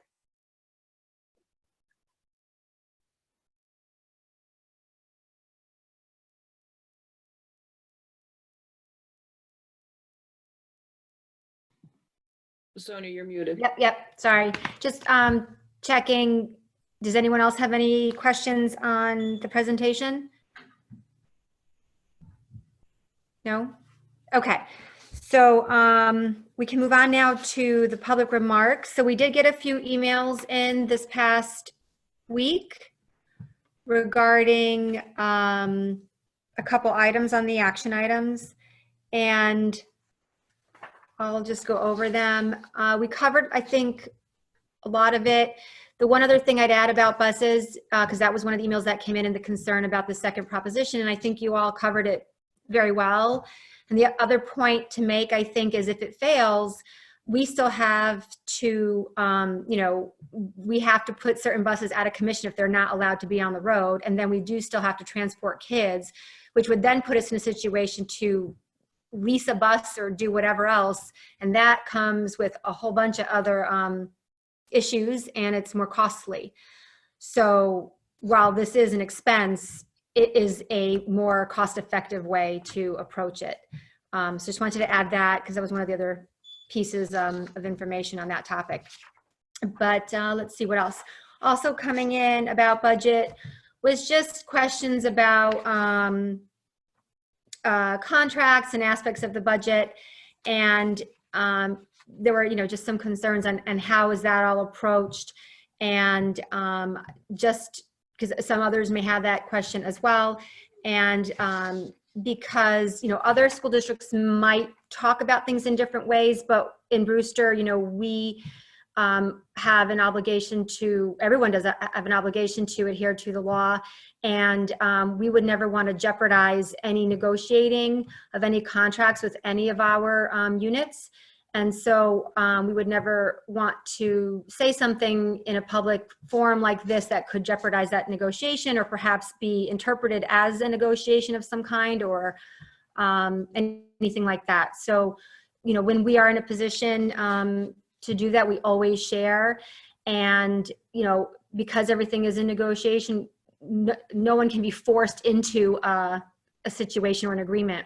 Sonia, you're muted. Yep. Sorry. Just checking. Does anyone else have any questions on the presentation? No? Okay. So we can move on now to the public remarks. So we did get a few emails in this past week regarding a couple items on the action items, and I'll just go over them. We covered, I think, a lot of it. The one other thing I'd add about buses, because that was one of the emails that came in, and the concern about the second proposition, and I think you all covered it very well. And the other point to make, I think, is if it fails, we still have to, we have to put certain buses out of commission if they're not allowed to be on the road. And then we do still have to transport kids, which would then put us in a situation to lease a bus or do whatever else. And that comes with a whole bunch of other issues, and it's more costly. So while this is an expense, it is a more cost-effective way to approach it. So just wanted to add that because that was one of the other pieces of information on that topic. But let's see what else. Also coming in about budget was just questions about contracts and aspects of the budget. And there were, just some concerns on how is that all approached. And just because some others may have that question as well. And because, other school districts might talk about things in different ways, but in Brewster, we have an obligation to, everyone does have an obligation to adhere to the law. And we would never want to jeopardize any negotiating of any contracts with any of our units. And so we would never want to say something in a public forum like this that could jeopardize that negotiation, or perhaps be interpreted as a negotiation of some kind, or anything like that. So, when we are in a position to do that, we always share. And, because everything is in negotiation, no one can be forced into a situation or an agreement.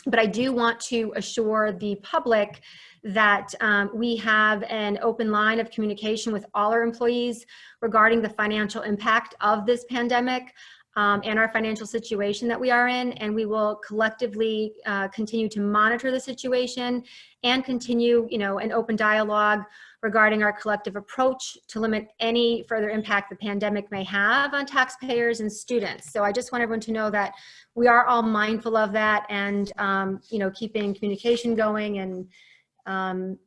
But I do want to assure the public that we have an open line of communication with all our employees regarding the financial impact of this pandemic and our financial situation that we are in. And we will collectively continue to monitor the situation and continue, an open dialogue regarding our collective approach to limit any further impact the pandemic may have on taxpayers and students. So I just want everyone to know that we are all mindful of that, and keeping communication going, and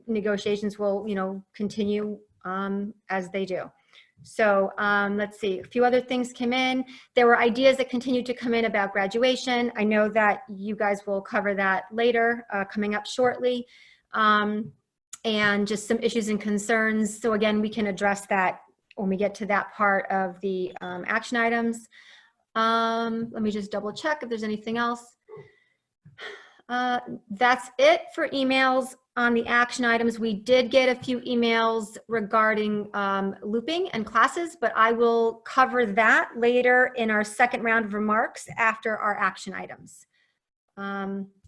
negotiations will continue as they do. So let's see, a few other things came in. There were ideas that continued to come in about graduation. I know that you guys will cover that later, coming up shortly. And just some issues and concerns. So again, we can address that when we get to that part of the action items. Let me just double check if there's anything else. That's it for emails on the action items. We did get a few emails regarding looping and classes, but I will cover that later in our second round of remarks after our action items.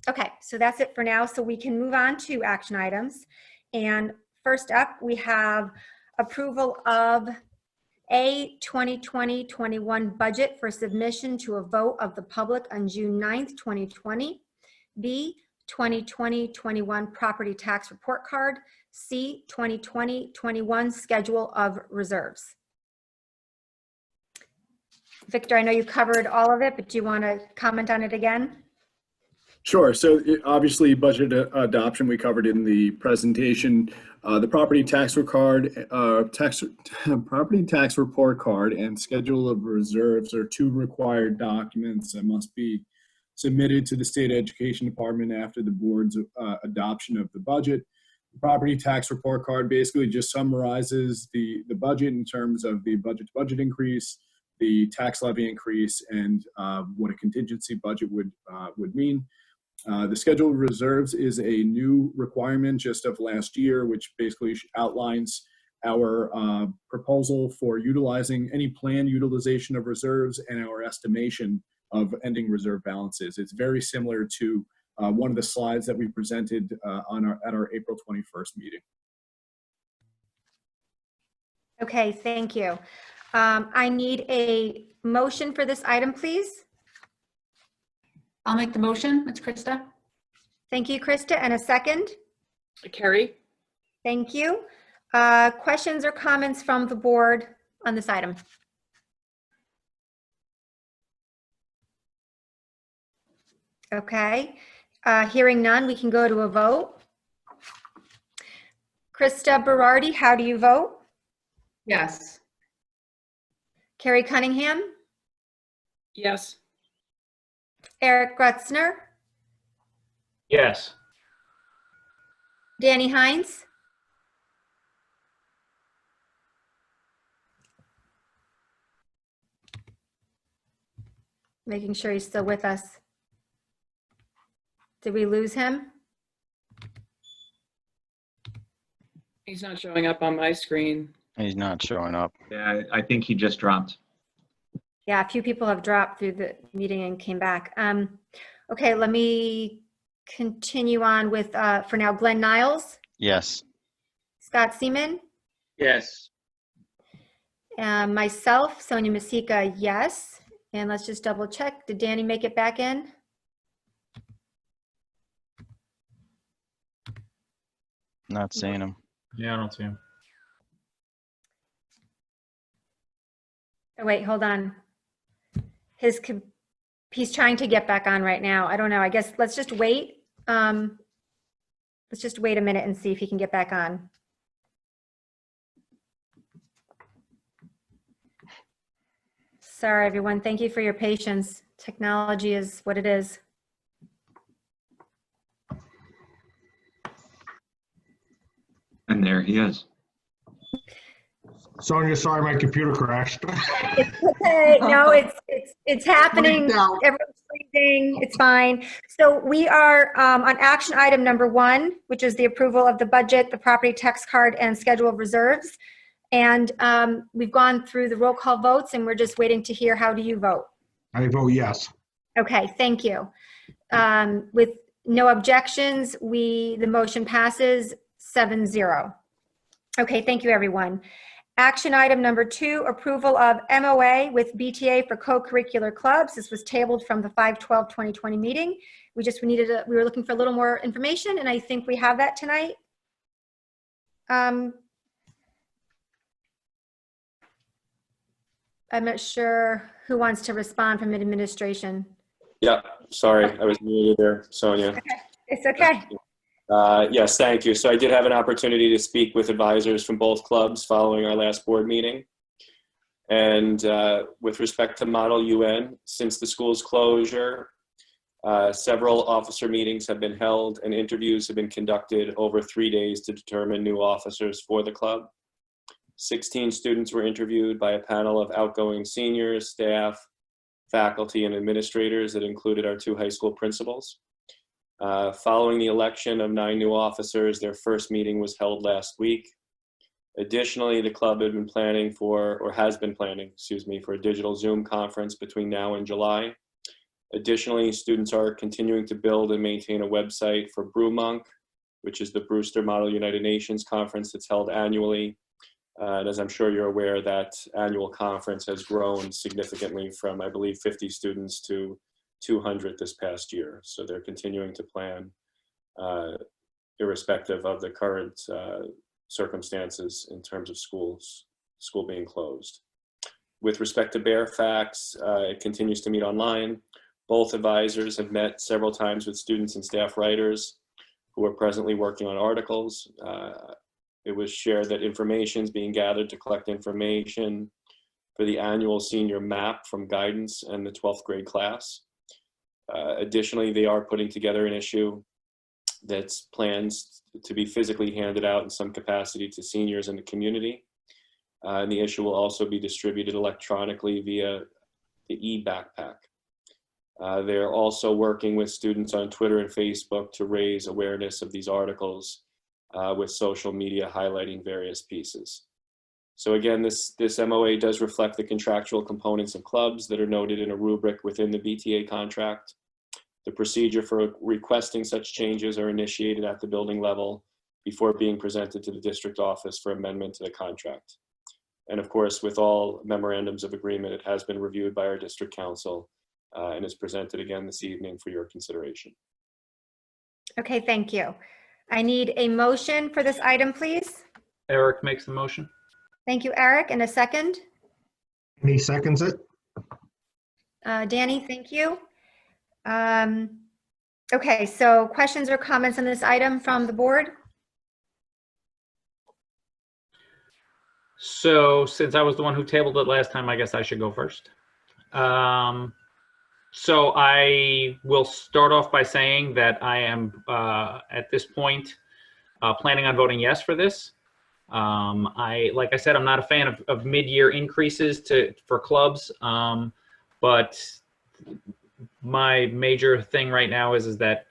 Okay, so that's it for now. So we can move on to action items. And first up, we have approval of A, 2020-21 budget for submission to a vote of the public on June 9th, 2020. B, 2020-21 property tax report card. C, 2020-21 schedule of reserves. Victor, I know you covered all of it, but do you want to comment on it again? Sure. So obviously, budget adoption we covered in the presentation. The property tax property tax report card and schedule of reserves are two required documents that must be submitted to the State Education Department after the board's adoption of the budget. The property tax report card basically just summarizes the budget in terms of the budget-to-budget increase, the tax levy increase, and what a contingency budget would mean. The schedule of reserves is a new requirement just of last year, which basically outlines our proposal for utilizing any planned utilization of reserves and our estimation of ending reserve balances. It's very similar to one of the slides that we presented at our April 21st meeting. Okay, thank you. I need a motion for this item, please. I'll make the motion. It's Krista. Thank you, Krista. And a second? Carrie? Thank you. Questions or comments from the board on this item? Okay. Hearing none, we can go to a vote. Krista Berardi, how do you vote? Yes. Carrie Cunningham? Yes. Eric Grutzner? Yes. Danny Hines? Making sure he's still with us. Did we lose him? He's not showing up on my screen. He's not showing up. Yeah, I think he just dropped. Yeah, a few people have dropped through the meeting and came back. Okay, let me continue on with, for now, Glenn Niles, Yes. Scott Seaman, Yes. myself, Sonia Masika, yes. And let's just double check. Did Danny make it back in? Not seeing him. Yeah, I don't see him. Oh, wait, hold on. He's trying to get back on right now. I don't know. I guess let's just wait. Let's just wait a minute and see if he can get back on. Sorry, everyone. Thank you for your patience. Technology is what it is. And there he is. Sonia, sorry, my computer crashed. It's okay. No, it's happening. Everyone's freezing. It's fine. So we are on action item number 1, which is the approval of the budget, the property tax card, and schedule of reserves. And we've gone through the roll call votes, and we're just waiting to hear how do you vote. I vote yes. Okay, thank you. With no objections, the motion passes 7-0. Okay, thank you, everyone. Action item number 2, approval of MOA with BTA for co-curricular clubs. This was tabled from the 5/12/2020 meeting. We were looking for a little more information, and I think we have that tonight. I'm not sure who wants to respond from administration. Yeah, sorry, I was muted there, Sonia. Okay. It's okay. Yes, thank you. So I did have an opportunity to speak with advisors from both clubs following our last board meeting. And with respect to Model UN, since the school's closure, several officer meetings have been held and interviews have been conducted over 3 days to determine new officers for the club. 16 students were interviewed by a panel of outgoing seniors, staff, faculty, and administrators that included our 2 high school principals. Following the election of 9 new officers, their first meeting was held last week. Additionally, the club had been planning for, or has been planning, excuse me, for a digital Zoom conference between now and July. Additionally, students are continuing to build and maintain a website for BrewMonk, which is the Brewster Model United Nations conference that's held annually. And as I'm sure you're aware, that annual conference has grown significantly from, I believe, 50 students to 200 this past year. So they're continuing to plan irrespective of the current circumstances in terms of school being closed. With respect to Fairfax, it continues to meet online. Both advisors have met several times with students and staff writers who are presently working on articles. It was shared that information is being gathered to collect information for the annual senior map from guidance and the 12th grade class. Additionally, they are putting together an issue that's plans to be physically handed out in some capacity to seniors in the community. And the issue will also be distributed electronically via the e-backpack. They're also working with students on Twitter and Facebook to raise awareness of these articles with social media highlighting various pieces. So again, this MOA does reflect the contractual components of clubs that are noted in a rubric within the BTA contract. The procedure for requesting such changes are initiated at the building level before being presented to the district office for amendment to the contract. And of course, with all memorandums of agreement, it has been reviewed by our district council and is presented again this evening for your consideration. Okay, thank you. I need a motion for this item, please. Eric makes the motion. Thank you, Eric. And a second? He seconds it. Danny, thank you. Okay, so questions or comments on this item from the board? So since I was the one who tabled it last time, I guess I should go first. So I will start off by saying that I am, at this point, planning on voting yes for this. Like I said, I'm not a fan of mid-year increases for clubs, but my major thing right now is that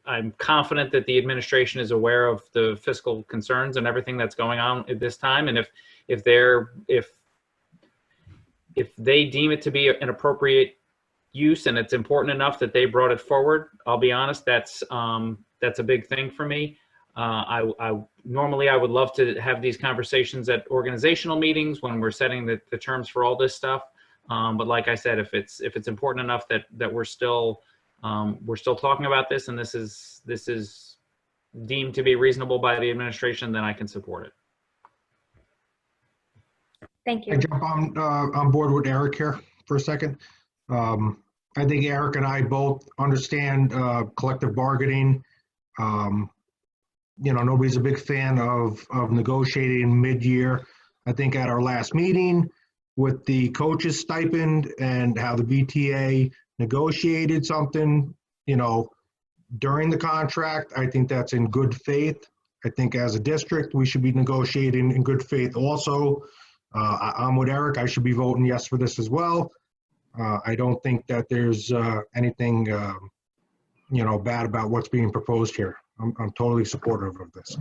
I'm confident that the administration is aware of the fiscal concerns and everything that's going on at this time, and if they deem it to be an appropriate use and it's important enough that they brought it forward, I'll be honest, that's a big thing for me. Normally I would love to have these conversations at organizational meetings when we're setting the terms for all this stuff. But like I said, if it's important enough that we're still talking about this and this is deemed to be reasonable by the administration, then I can support it. Thank you. I jump on board with Eric here for a second. I think Eric and I both understand collective bargaining. Nobody's a big fan of negotiating mid-year. I think at our last meeting with the coaches stipend and how the BTA negotiated something, during the contract, I think that's in good faith. I think as a district, we should be negotiating in good faith also. I'm with Eric. I should be voting yes for this as well. I don't think that there's anything, bad about what's being proposed here. I'm totally supportive of this.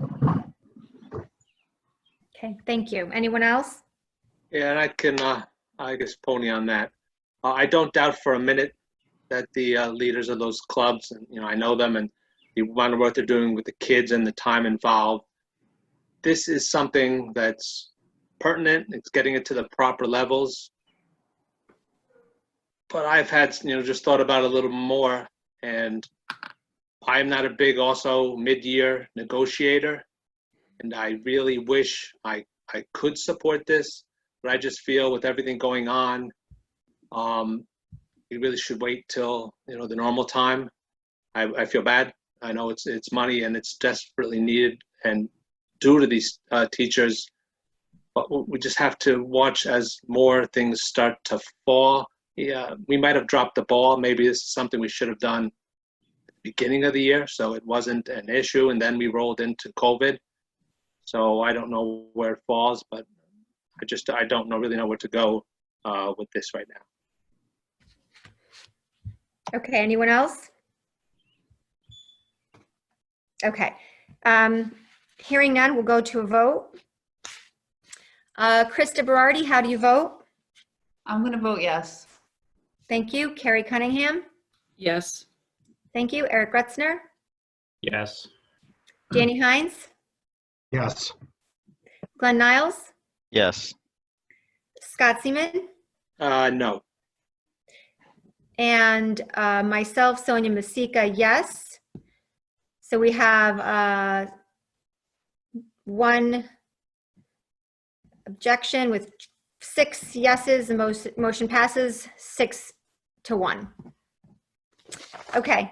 Okay, thank you. Anyone else? Yeah, and I can, I guess, pony on that. I don't doubt for a minute that the leaders of those clubs, and I know them, and the amount of work they're doing with the kids and the time involved. This is something that's pertinent. It's getting it to the proper levels. But I've had, just thought about it a little more, and I'm not a big also mid-year negotiator, and I really wish I could support this, but I just feel with everything going on, we really should wait till the normal time. I feel bad. I know it's money and it's desperately needed, and due to these teachers, but we just have to watch as more things start to fall. Yeah, we might have dropped the ball. Maybe this is something we should have done at the beginning of the year, so it wasn't an issue, and then we rolled into COVID. So I don't know where it falls, but I don't really know where to go with this right now. Okay, anyone else? Okay, hearing none, we'll go to a vote. Krista Berardi, how do you vote? I'm going to vote yes. Thank you. Carrie Cunningham? Yes. Thank you. Eric Gretzner? Yes. Danny Hines? Yes. Glenn Niles? Yes. Scott Seaman? No. And myself, Sonia Masika, yes. So we have one objection with 6 yeses, the motion passes 6-1. Okay,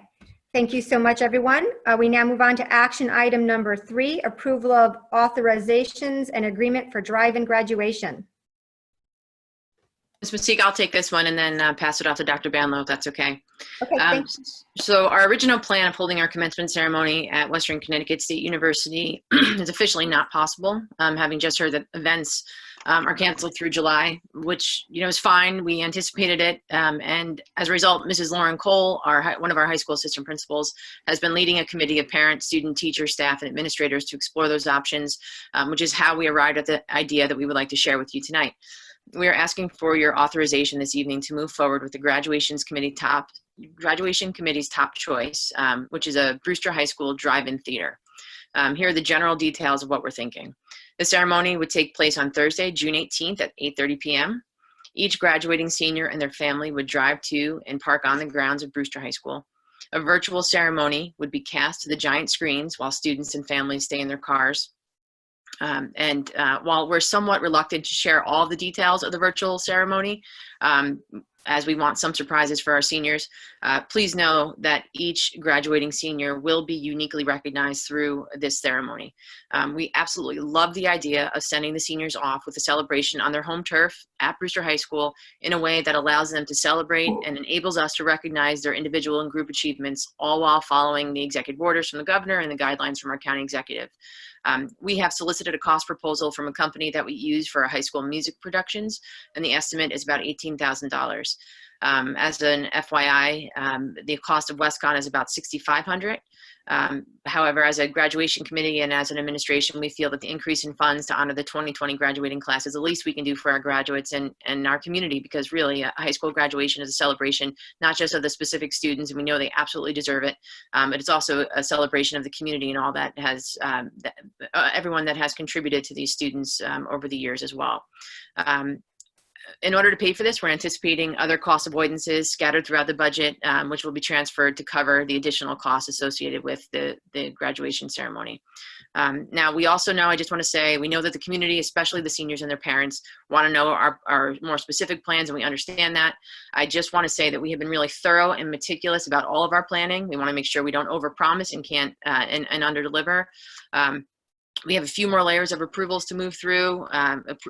thank you so much, everyone. We now move on to action item number 3, approval of authorizations and agreement for drive-in graduation. Ms. Masika, I'll take this one and then pass it off to Dr. Banlow, if that's okay. Okay, thank you. So our original plan of holding our commencement ceremony at Western Connecticut State University is officially not possible, having just heard that events are canceled through July, which, is fine. We anticipated it. And as a result, Mrs. Lauren Cole, one of our high school assistant principals, has been leading a committee of parents, student, teachers, staff, and administrators to explore those options, which is how we arrived at the idea that we would like to share with you tonight. We are asking for your authorization this evening to move forward with the graduation committee's top choice, which is a Brewster High School drive-in theater. Here are the general details of what we're thinking. The ceremony would take place on Thursday, June 18th at 8:30 p.m. Each graduating senior and their family would drive to and park on the grounds of Brewster High School. A virtual ceremony would be cast to the giant screens while students and families stay in their cars. While we're somewhat reluctant to share all the details of the virtual ceremony, as we want some surprises for our seniors, please know that each graduating senior will be uniquely recognized through this ceremony. We absolutely love the idea of sending the seniors off with a celebration on their home turf at Brewster High School in a way that allows them to celebrate and enables us to recognize their individual and group achievements, all while following the executive orders from the governor and the guidelines from our county executive. We have solicited a cost proposal from a company that we use for our high school music productions, and the estimate is about $18,000. As an FYI, the cost of WestCon is about $6,500. However, as a graduation committee and as an administration, we feel that the increase in funds to honor the 2020 graduating class is the least we can do for our graduates and our community, because really a high school graduation is a celebration, not just of the specific students, and we know they absolutely deserve it, but it's also a celebration of the community and all that has, everyone that has contributed to these students over the years as well. In order to pay for this, we're anticipating other cost avoidances scattered throughout the budget, which will be transferred to cover the additional costs associated with the graduation ceremony. Now, we also know, I just want to say, we know that the community, especially the seniors and their parents, want to know our more specific plans, and we understand that. I just want to say that we have been really thorough and meticulous about all of our planning. We want to make sure we don't overpromise and can't and underdeliver. We have a few more layers of approvals to move through,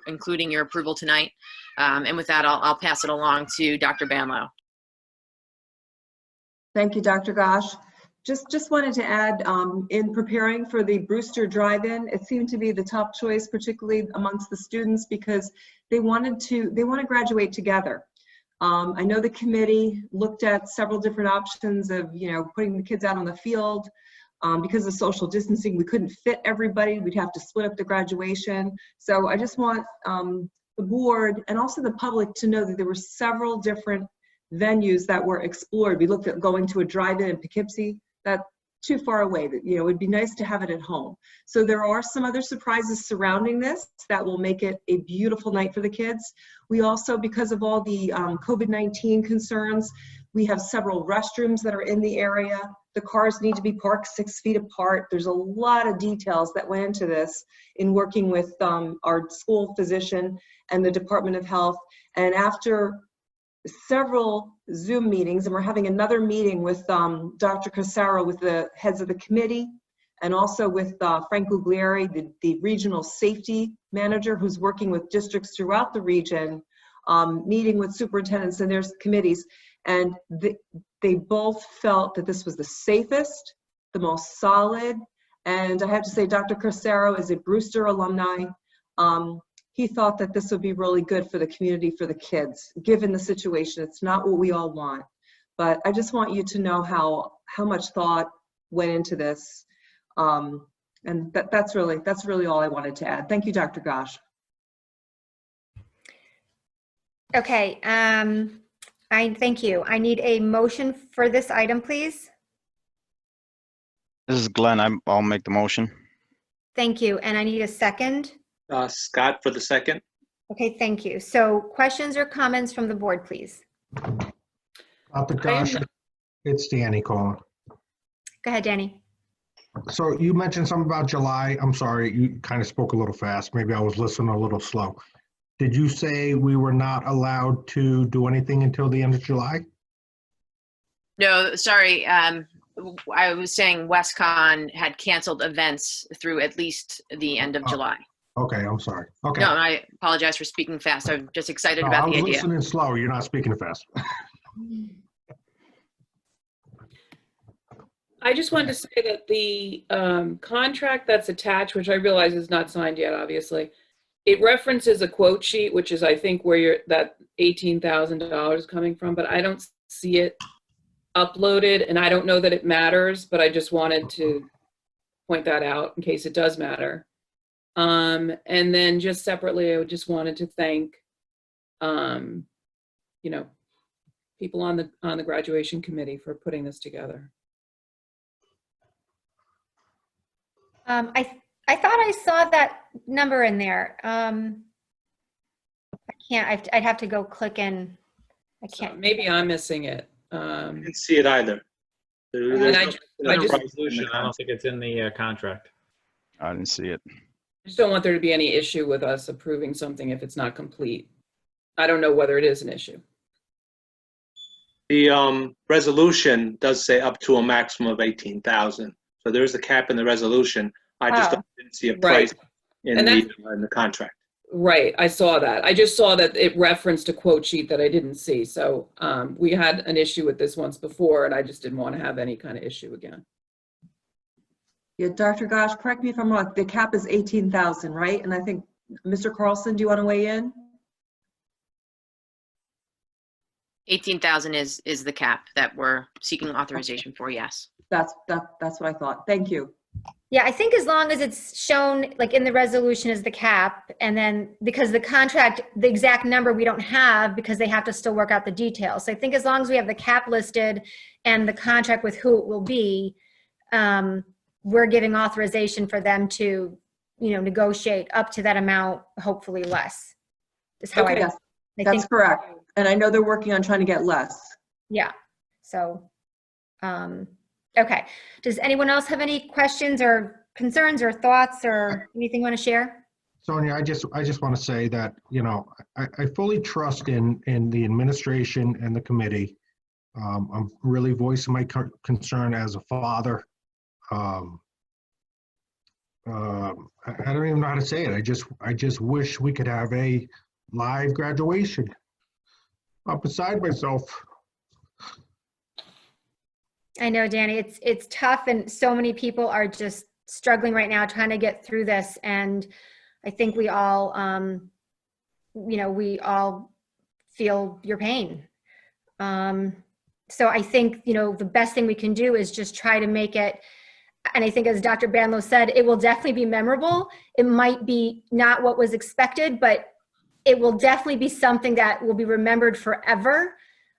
including your approval tonight. And with that, I'll pass it along to Dr. Banlow. Thank you, Dr. Gosh. Just wanted to add, in preparing for the Brewster Drive-In, it seemed to be the top choice, particularly amongst the students, because they want to graduate together. I know the committee looked at several different options of, putting the kids out on the field. Because of social distancing, we couldn't fit everybody. We'd have to split up the graduation. So I just want the board and also the public to know that there were several different venues that were explored. We looked at going to a drive-in in Poughkeepsie. That's too far away. It would be nice to have it at home. So there are some other surprises surrounding this that will make it a beautiful night for the kids. We also, because of all the COVID-19 concerns, we have several restrooms that are in the area. The cars need to be parked 6 feet apart. There's a lot of details that went into this in working with our school physician and the Department of Health. And after several Zoom meetings, and we're having another meeting with Dr. Casaro, with the heads of the committee, and also with Frank Guglieri, the regional safety manager who's working with districts throughout the region, meeting with superintendents and their committees. And they both felt that this was the safest, the most solid. And I have to say, Dr. Casaro is a Brewster alumni. He thought that this would be really good for the community, for the kids, given the situation. It's not what we all want. But I just want you to know how much thought went into this. And that's really all I wanted to add. Thank you, Dr. Gosh. Okay. Thank you. I need a motion for this item, please. This is Glenn. I'll make the motion. Thank you. And I need a second. Scott for the second. Okay, thank you. So questions or comments from the board, please? Dr. Gosh, it's Danny calling. Go ahead, Danny. So you mentioned something about July. I'm sorry, you kind of spoke a little fast. Maybe I was listening a little slow. did you say we were not allowed to do anything until the end of July? No, sorry. I was saying WestCon had canceled events through at least the end of Oh. July. Okay, I'm sorry. Okay. No, I apologize for speaking fast. I'm just excited No, about I the was idea. listening slow. You're not speaking fast. I just wanted to say that the contract that's attached, which I realize is not signed yet, obviously, it references a quote sheet, which is, I think, where that $18,000 is coming from, but I don't see it uploaded, and I don't know that it matters, but I just wanted to point that out in case it does matter. And then just separately, I just wanted to thank, you know, people on the graduation committee for putting this together. I thought I saw that number in there. I can't, I'd have to go click in. I So can't. maybe I'm missing it. I didn't see it either. And There's I no- just- there's I no just- price in the Resolution, I don't contract. think it's in the contract. I didn't see it. I just don't want there to be any issue with us approving something if it's not complete. I don't know whether it is an issue. The resolution does say up to a maximum of 18,000. So there is a cap in the resolution. I just Oh. didn't see a Right. price in And the contract. Right, I saw that. I just saw that it referenced a quote sheet that I didn't see. So we had an issue with this once before, and I just didn't want to have any kind of issue again. Yeah, Dr. Gosh, correct me if I'm wrong, the cap is 18,000, right? And I think, Mr. Carlson, do you want to weigh in? 18,000 is the cap that we're seeking authorization for, yes. That's what I thought. Thank you. Yeah, I think as long as it's shown like in the resolution as the cap, and then because the contract, the exact number we don't have because they have to still work out the details. So I think as long as we have the cap listed and the contract with who it will be, we're giving authorization for them to, you know, negotiate up to that amount, hopefully less. Is how Okay. Yes, I that's think. correct. And I know they're working on trying to get less. Yeah. So, okay. Does anyone else have any questions or concerns or thoughts or anything you want to share? Sonia, I just want to say that, you know, I fully trust in the administration and the committee. I'm really voicing my concern as a father. I don't even know how to say it. I just wish we could have a live graduation. I'm beside myself. I know, Danny, it's tough, and so many people are just struggling right now trying to get through this. And I think we all, you know, we all feel your pain. So I think, you know, the best thing we can do is just try to make it, and I think as Dr. Banlow said, it will definitely be memorable. It might be not what was expected, but it will definitely be something that will be remembered forever.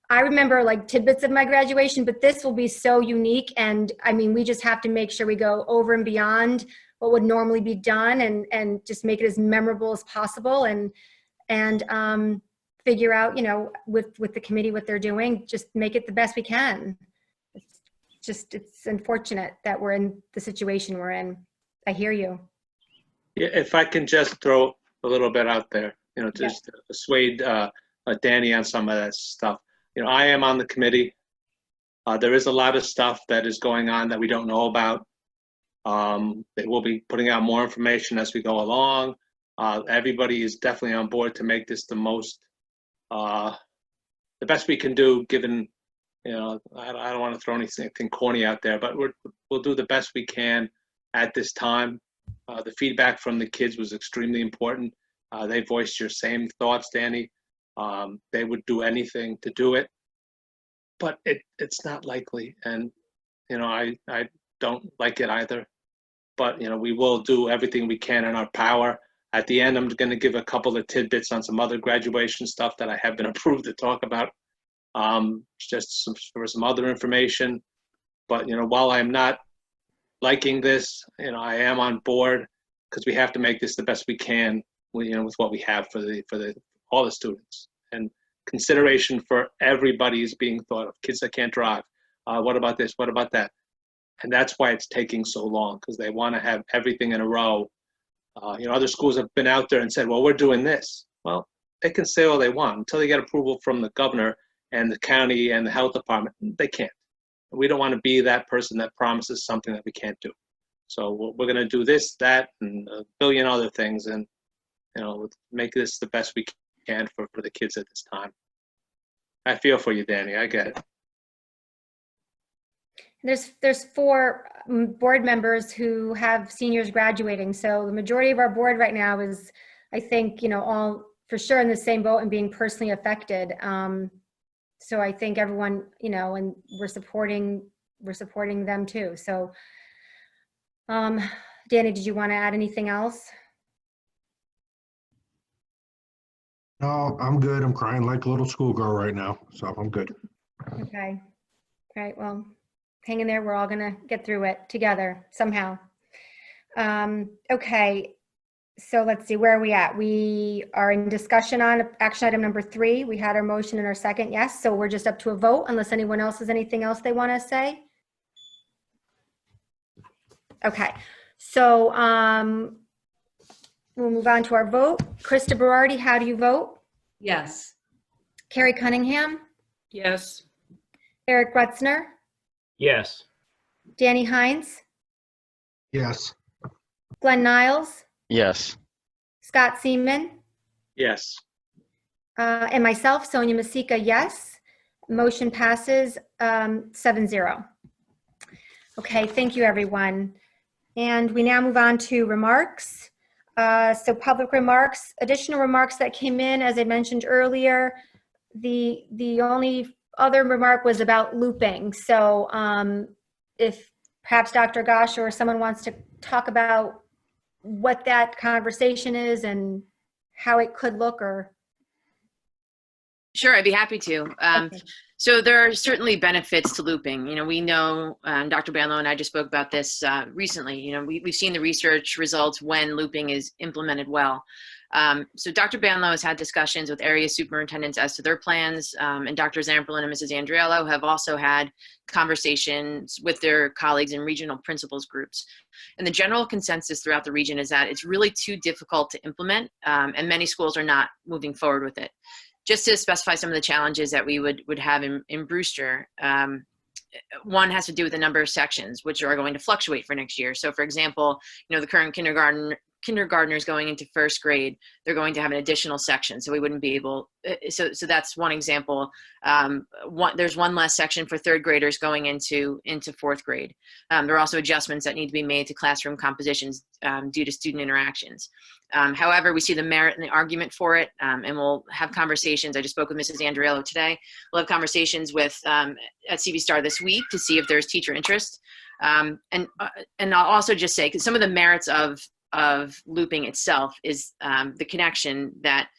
I remember like tidbits of my graduation, but this will be so unique. And I mean, we just have to make sure we go over and beyond what would normally be done, and just make it as memorable as possible, and figure out, you know, with the committee, what they're doing, just make it the best we can. It's unfortunate that we're in the situation we're in. I hear you. Yeah, if I can just throw a little bit out there, you know, just to persuade Danny on some of that stuff. You know, I am on the committee. There is a lot of stuff that is going on that we don't know about. They will be putting out more information as we go along. Everybody is definitely on board to make this the best we can do, given, you know, I don't want to throw anything corny out there, but we'll do the best we can at this time. The feedback from the kids was extremely important. They voiced your same thoughts, Danny. They would do anything to do it, but it's not likely. And, you know, I don't like it either, but, you know, we will do everything we can in our power. At the end, I'm going to give a couple of tidbits on some other graduation stuff that I have been approved to talk about, just for some other information. But, you know, while I'm not liking this, you know, I am on board because we have to make this the best we can, you know, with what we have for all the students. And consideration for everybody is being thought of. Kids that can't drive. What about this? What about that? And that's why it's taking so long, because they want to have everything in a row. You know, other schools have been out there and said, well, we're doing this. Well, they can say all they want until they get approval from the governor and the county and the health department. They can't. We don't want to be that person that promises something that we can't do. So we're going to do this, that, and a billion other things, and make this the best we can for the kids at this time. I feel for you, Danny. I get it. There's 4 board members who have seniors graduating. So the majority of our board right now is, I think, all for sure in the same boat and being personally affected. So I think everyone, and we're supporting them too. So, Danny, did you want to add anything else? No, I'm good. I'm crying like a little schoolgirl right now, so I'm good. Okay. All right. Well, hang in there. We're all going to get through it together somehow. Okay. So let's see, where are we at? We are in discussion on action item number 3. We had our motion and our second. Yes. So we're just up to a vote unless anyone else has anything else they want to say. Okay. So we'll move on to our vote. Krista Berardi, how do you vote? Yes. Carrie Cunningham, Yes. Eric Grutzner, Yes. Danny Hines, Yes. Glenn Niles, Yes. Scott Seaman, Yes. and myself, Sonia Masika, yes. Motion passes 7-0. Okay, thank you, everyone. And we now move on to remarks. So public remarks, additional remarks that came in, as I mentioned earlier, the only other remark was about looping. So if perhaps Dr. Gosh or someone wants to talk about what that conversation is and how it could look, or. Sure, I'd be happy to. Okay. So there are certainly benefits to looping. We know, Dr. Banlow and I just spoke about this recently. We've seen the research results when looping is implemented well. So Dr. Banlow has had discussions with area superintendents as to their plans, and Dr. Zamperlin and Mrs. Andriello have also had conversations with their colleagues in regional principals groups. And the general consensus throughout the region is that it's really too difficult to implement, and many schools are not moving forward with it. Just to specify some of the challenges that we would have in Brewster, one has to do with the number of sections, which are going to fluctuate for next year. So for example, the current kindergartners going into first grade, they're going to have an additional section. So we wouldn't be able, so that's one example. There's one less section for third graders going into fourth grade. There are also adjustments that need to be made to classroom compositions due to student interactions. However, we see the merit and the argument for it, and we'll have conversations. I just spoke with Mrs. Andriello today. We'll have conversations with at CV Star this week to see if there's teacher interest. And I'll also just say, because some of the merits of looping itself is the connection that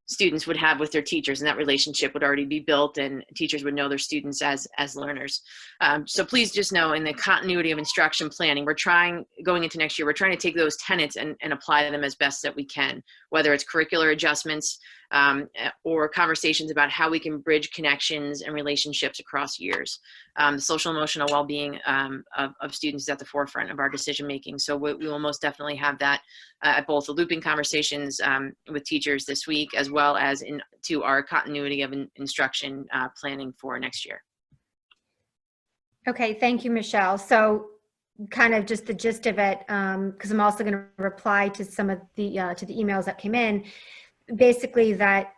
students would have with their teachers, and that relationship would already be built, and teachers would know their students as learners. So please just know, in the continuity of instruction planning, going into next year, we're trying to take those tenets and apply them as best that we can, whether it's curricular adjustments or conversations about how we can bridge connections and relationships across years. The social emotional well-being of students is at the forefront of our decision making. So we will most definitely have that at both the looping conversations with teachers this week, as well as into our continuity of instruction planning for next year. Okay, thank you, Michelle. So kind of just the gist of it, because I'm also going to reply to some of the emails that came in. Basically that,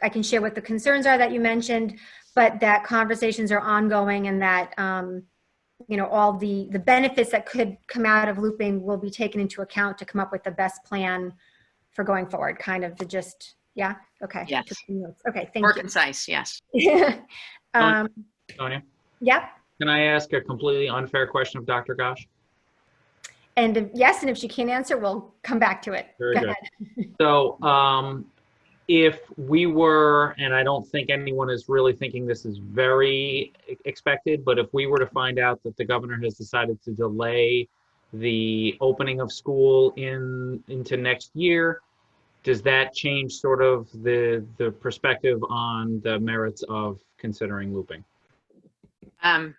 I can share what the concerns are that you mentioned, but that conversations are ongoing, and that, all the benefits that could come out of looping will be taken into account to come up with the best plan for going forward, kind of the gist. Yeah. Okay. Yes. Okay. Thank More you. concise. Yes. Sonia, Yep. can I ask a completely unfair question of Dr. Gosh? And yes, and if she can't answer, we'll come back to it. Very Go good. ahead. So if we were, and I don't think anyone is really thinking this is very expected, but if we were to find out that the governor has decided to delay the opening of school into next year, does that change sort of the perspective on the merits of considering looping?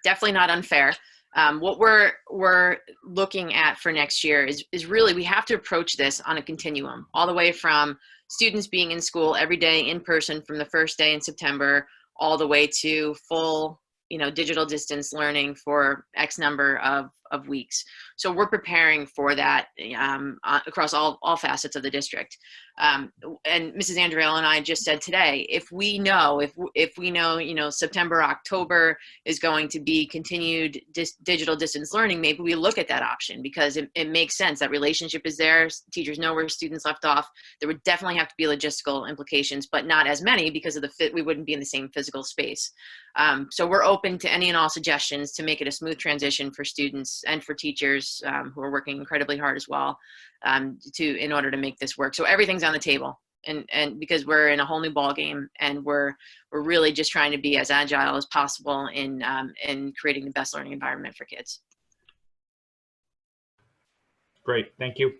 Definitely not unfair. What we're looking at for next year is really, we have to approach this on a continuum, all the way from students being in school every day in person from the first day in September, all the way to full, digital distance learning for X number of weeks. So we're preparing for that across all facets of the district. And Mrs. Andriel and I just said today, if we know, September, October is going to be continued digital distance learning, maybe we look at that option, because it makes sense. That relationship is there. Teachers know where students left off. There would definitely have to be logistical implications, but not as many because of the fit. We wouldn't be in the same physical space. So we're open to any and all suggestions to make it a smooth transition for students and for teachers who are working incredibly hard as well in order to make this work. So everything's on the table, and because we're in a whole new ball game, and we're really just trying to be as agile as possible in creating the best learning environment for kids. Great, thank you.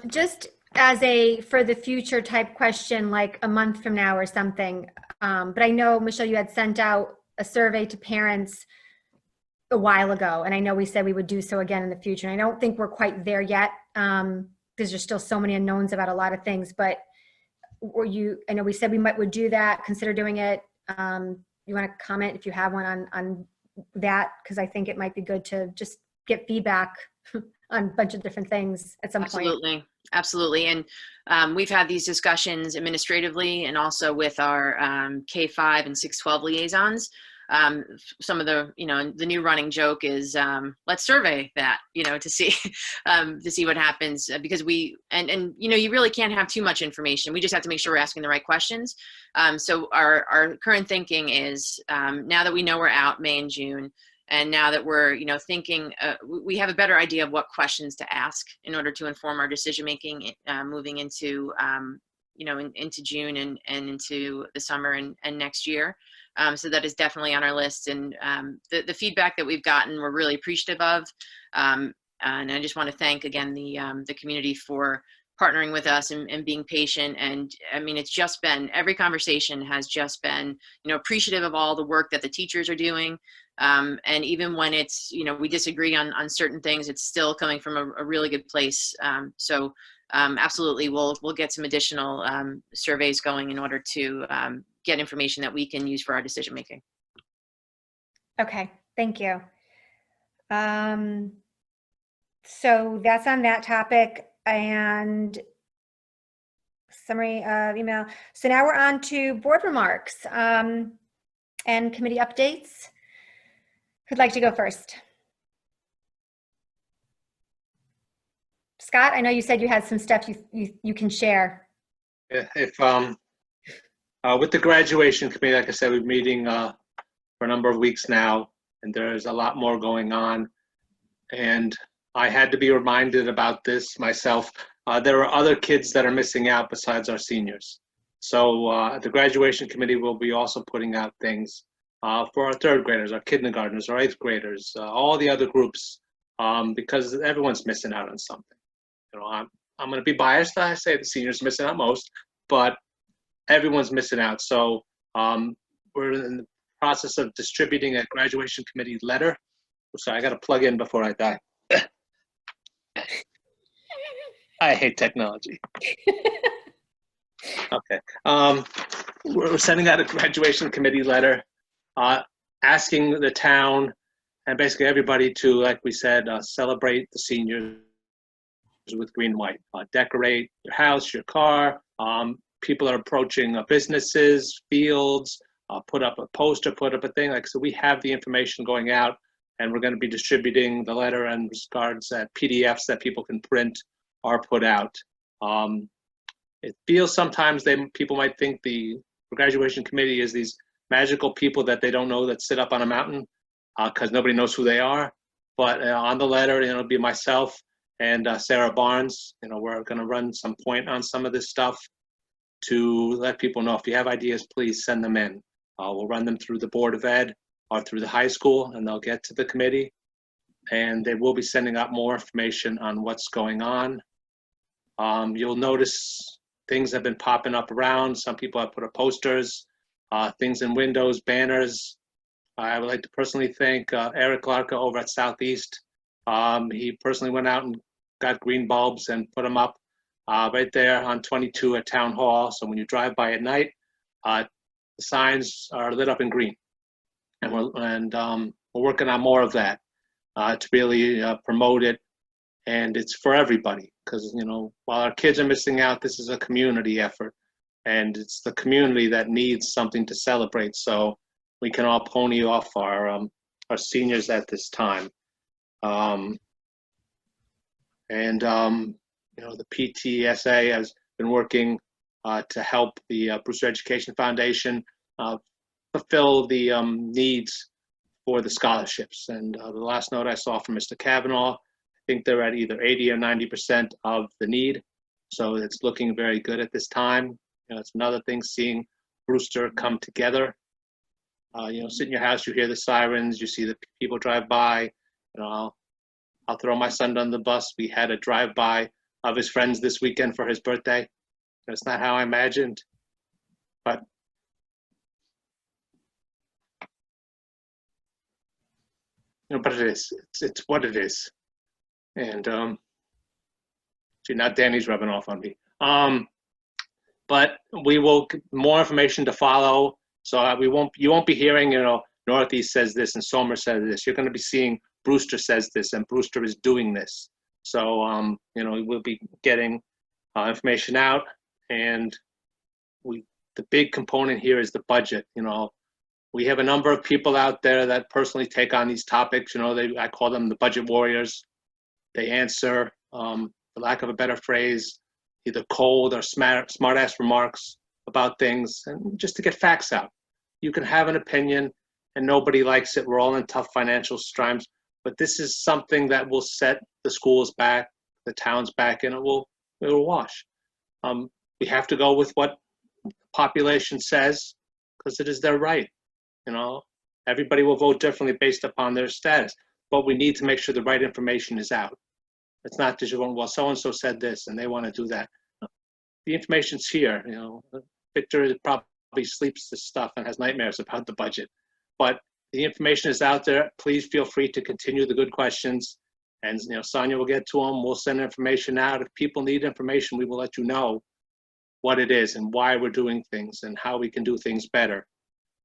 Just as a for the future type question, like a month from now or something. But I know, Michelle, you had sent out a survey to parents a while ago, and I know we said we would do so again in the future. And I don't think we're quite there yet, because there's still so many unknowns about a lot of things. But I know we said we would do that, consider doing it. You want to comment if you have one on that? Because I think it might be good to just get feedback on a bunch of different things at some point. Absolutely. And we've had these discussions administratively and also with our K-5 and 612 liaisons. Some of the, the new running joke is let's survey that, to see what happens, because you really can't have too much information. We just have to make sure we're asking the right questions. So our current thinking is now that we know we're out May and June, and now that we're, thinking, we have a better idea of what questions to ask in order to inform our decision-making moving into, into June and into the summer and next year. So that is definitely on our list. And the feedback that we've gotten, we're really appreciative of. And I just want to thank again the community for partnering with us and being patient. And I mean, it's just been, every conversation has just been, appreciative of all the work that the teachers are doing. And even when it's, we disagree on certain things, it's still coming from a really good place. So absolutely, we'll get some additional surveys going in order to get information that we can use for our decision making. Okay, thank you. So that's on that topic, and summary of email. So now we're on to board remarks and committee updates. Who'd like to go first? Scott, I know you said you had some stuff you can share. If with the graduation committee, like I said, we're meeting for a number of weeks now, and there's a lot more going on. And I had to be reminded about this myself. There are other kids that are missing out besides our seniors. So the graduation committee will be also putting out things for our third graders, our kindergartners, our eighth graders, all the other groups, because everyone's missing out on something. I'm going to be biased. I say the seniors missing out most, but everyone's missing out. So we're in the process of distributing a graduation committee letter. So I got to plug in before I die. I hate technology. Okay. We're sending out a graduation committee letter asking the town and basically everybody to, like we said, celebrate the seniors with green and white. Decorate your house, your car. People are approaching businesses, fields, put up a poster, put up a thing. So we have the information going out, and we're going to be distributing the letter and cards at PDFs that people can print or put out. It feels sometimes people might think the graduation committee is these magical people that they don't know that sit up on a mountain because nobody knows who they are. But on the letter, it'll be myself and Sarah Barnes. We're going to run some point on some of this stuff to let people know if you have ideas, please send them in. We'll run them through the Board of Ed or through the high school, and they'll get to the committee. And they will be sending out more information on what's going on. You'll notice things have been popping up around. Some people have put up posters, things in windows, banners. I would like to personally thank Eric Larka over at Southeast. He personally went out and got green bulbs and put them up right there on 22 at Town Hall. So when you drive by at night, the signs are lit up in green. And we're working on more of that to really promote it. And it's for everybody, because, you know, while our kids are missing out, this is a community effort. And it's the community that needs something to celebrate. So we can all pony off our seniors at this time. You know, the PTSA has been working to help the Brewster Education Foundation fulfill the needs for the scholarships. And the last note I saw from Mr. Kavanaugh, I think they're at either 80 or 90% of the need. So it's looking very good at this time. You know, it's another thing, seeing Brewster come together. You know, sit in your house, you hear the sirens, you see the people drive by. You know, I'll throw my son on the bus. We had a drive-by of his friends this weekend for his birthday. That's not how I imagined, but you know, but it is. It's what it is. And see, now Danny's rubbing off on me. But we will more information to follow. So you won't be hearing, you know, Northeast says this and Somer says this. You're going to be seeing Brewster says this and Brewster is doing this. So you know, we'll be getting information out, and the big component here is the budget. You know, we have a number of people out there that personally take on these topics. You know, I call them the budget warriors. They answer, for lack of a better phrase, either cold or smart-ass remarks about things, and just to get facts out. You can have an opinion, and nobody likes it. We're all in tough financial strimes, but this is something that will set the schools back, the towns back, and it will wash. We have to go with what the population says, because it is their right. You know, everybody will vote differently based upon their status, but we need to make sure the right information is out. It's not just, well, so-and-so said this and they want to do that. The information's here. You know, Victor probably sleeps this stuff and has nightmares about the budget, but the information is out there. Please feel free to continue the good questions, and you know, Sonia will get to them. We'll send information out. If people need information, we will let you know what it is and why we're doing things and how we can do things better.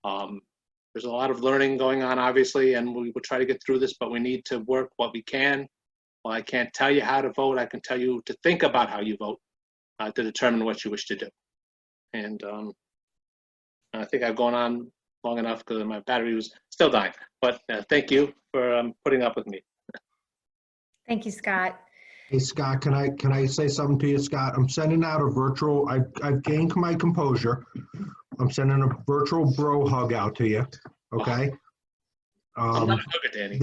There's a lot of learning going on, obviously, and we will try to get through this, but we need to work what we can. Well, I can't tell you how to vote. I can tell you to think about how you vote to determine what you wish to do. And I think I've gone on long enough because my battery was still dying. But thank you for putting up with me. Thank you, Scott. Hey, Scott, can I say something to you, Scott? I'm sending out a virtual, I've gained my composure. I'm sending a virtual bro hug out to you, okay? I'm not a hugger, Danny.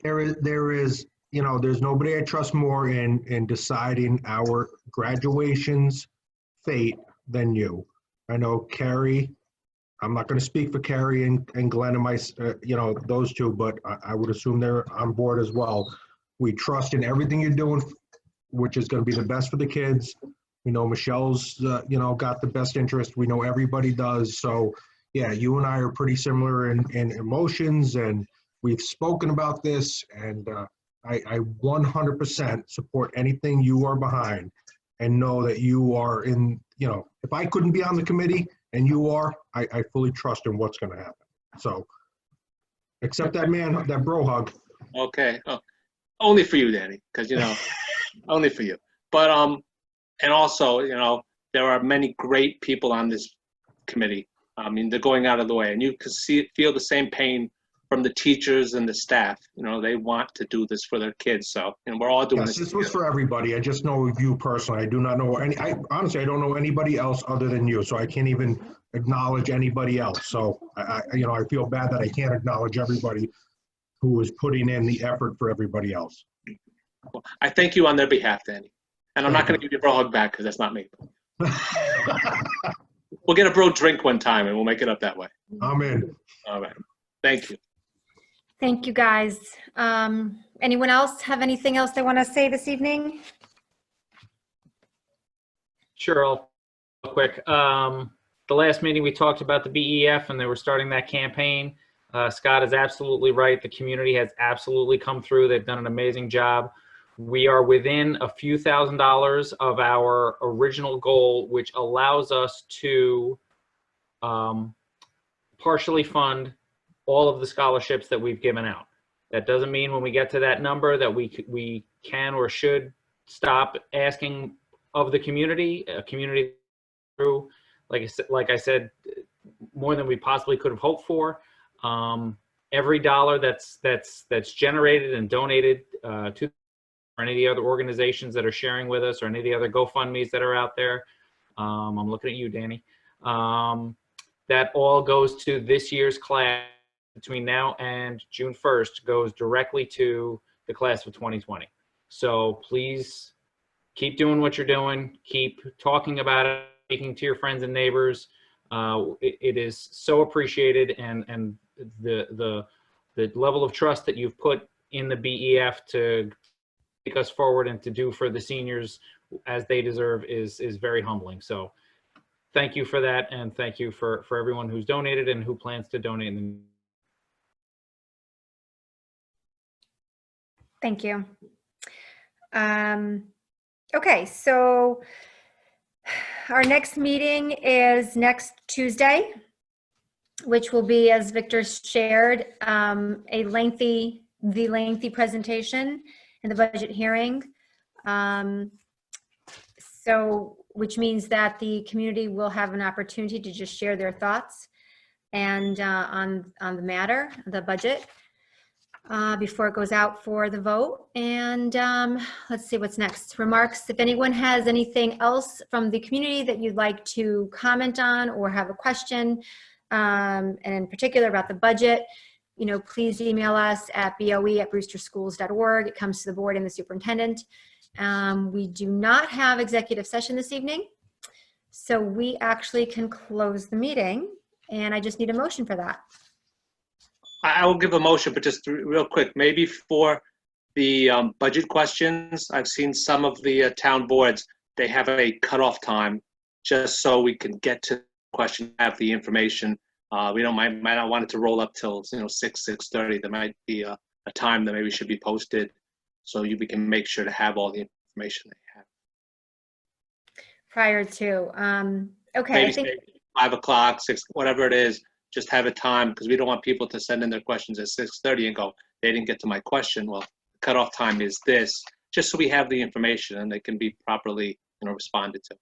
There is, you know, there's nobody I trust more in deciding our graduation's fate than you. I know Carrie, I'm not going to speak for Carrie and Glenn and my, you know, those two, but I would assume they're on board as well. We trust in everything you're doing, which is going to be the best for the kids. We know Michelle's, you know, got the best interest. We know everybody does. So, yeah, you and I are pretty similar in emotions, and we've spoken about this, and I 100% support anything you are behind, and know that you are in, you know, if I couldn't be on the committee and you are, I fully trust in what's going to happen. So, except that bro hug. Okay. Oh, only for you, Danny, because, you know, only for you. But, and also, you know, there are many great people on this committee. I mean, they're going out of the way, and you can feel the same pain from the teachers and the staff. You know, they want to do this for their kids. So, and we're all doing this. This was for everybody. I just know you personally. I do not know honestly, I don't know anybody else other than you. So I can't even acknowledge anybody else. So you know, I feel bad that I can't acknowledge everybody who is putting in the effort for everybody else. Well, I thank you on their behalf, Danny. And I'm not going to give you a bro hug back because that's not me. We'll get a bro drink one time and we'll make it up that way. I'm in. All right. Thank you. Thank you, guys. Anyone else have anything else they want to say this evening? Sure, I'll quick. the last meeting, we talked about the BEF and they were starting that campaign. Scott is absolutely right. The community has absolutely come through. They've done an amazing job. We are within a few $1,000s of our original goal, which allows us to partially fund all of the scholarships that we've given out. That doesn't mean when we get to that number that we can or should stop asking of the community. Community through, like I said, more than we possibly could have hoped for. Every dollar that's generated and donated to or any of the other organizations that are sharing with us or any of the other GoFundMes that are out there. I'm looking at you, Danny. That all goes to this year's class between now and June 1st, goes directly to the class of 2020. So please keep doing what you're doing. Keep talking about it, speaking to your friends and neighbors. It is so appreciated, and the level of trust that you've put in the BEF to take us forward and to do for the seniors as they deserve is very humbling. So thank you for that, and thank you for everyone who's donated and who plans to donate. Thank you. Okay, so our next meeting is next Tuesday, which will be, as Victor shared, the lengthy presentation in the budget hearing. So, which means that the community will have an opportunity to just share their thoughts and on the matter, the budget, before it goes out for the vote. And let's see what's next. Remarks. If anyone has anything else from the community that you'd like to comment on or have a question, and in particular about the budget, please email us at boe@brewsterschools.org. It comes to the board and the superintendent. We do not have executive session this evening, so we actually can close the meeting, and I just need a motion for that. I will give a motion, but just real quick, maybe for the budget questions, I've seen some of the town boards, they have a cutoff time just so we can get to the question, have the information. We might not want it to roll up till 6:30. There might be a time that maybe should be posted so we can make sure to have all the information they have. Prior to, okay, Maybe I think 5 o'clock, 6, whatever it is, just have a time, because we don't want people to send in their questions at 6:30 and go, they didn't get to my question. Well, the cutoff time is this, just so we have the information and they can be properly responded to.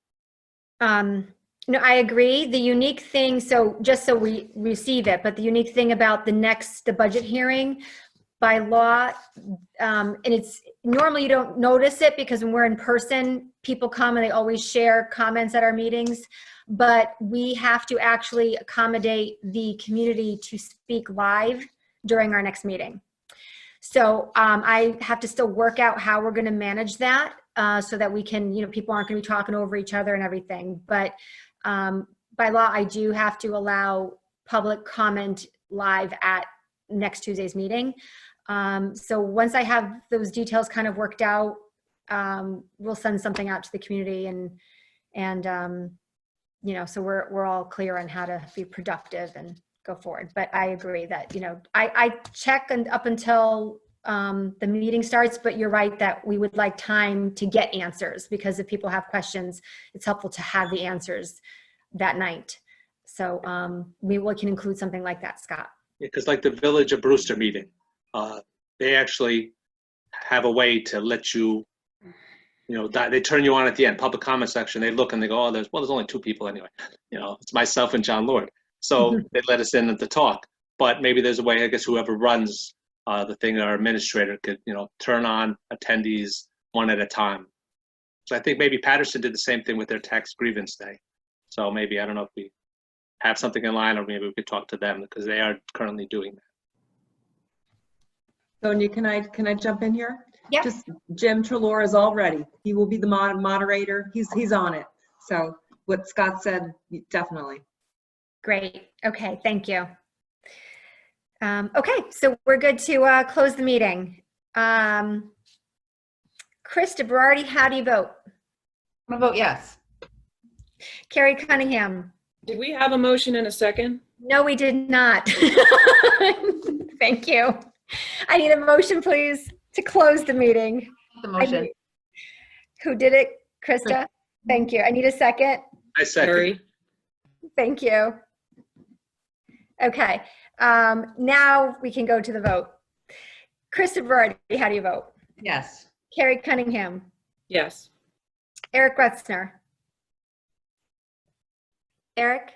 no, I agree. The unique thing, so just so we receive it, but the unique thing about the budget hearing by law, and it's normally you don't notice it because when we're in person, people come and they always share comments at our meetings, but we have to actually accommodate the community to speak live during our next meeting. So I have to still work out how we're going to manage that so that we can, people aren't going to be talking over each other and everything. But by law, I do have to allow public comment live at next Tuesday's meeting. So once I have those details kind of worked out, we'll send something out to the community and so we're all clear on how to be productive and go forward. But I agree that, I check up until the meeting starts, but you're right that we would like time to get answers, because if people have questions, it's helpful to have the answers that night. So we can include something like that, Scott. Because like the Village of Brewster meeting, they actually have a way to let you, they turn you on at the end, public comment section. They look and they go, there's only 2 people anyway. It's myself and John Lord. So they let us in to talk. But maybe there's a way, I guess, whoever runs the thing, our administrator could, turn on attendees one at a time. So I think maybe Patterson did the same thing with their tax grievance day. So maybe, I don't know if we have something in line, or maybe we could talk to them, because they are currently doing that. Sonia, can I jump in here? Yep. Just Jim Trelaw is all ready. He will be the moderator. He's on it. So what Scott said, definitely. Great. Okay. Thank you. Okay. So we're good to close the meeting. Krista Berardi, how do you vote? I'm gonna vote yes. Carrie Cunningham. Did we have a motion in a second? No, we did not. Thank you. I need a motion, please, to close the meeting. The motion. Who did it? Krista? Thank you. I need a second. I second. Sorry. Thank you. Okay, now we can go to the vote. Krista Verdi, how do you vote? Yes. Carrie Cunningham, Yes. Eric Gretzner. Eric?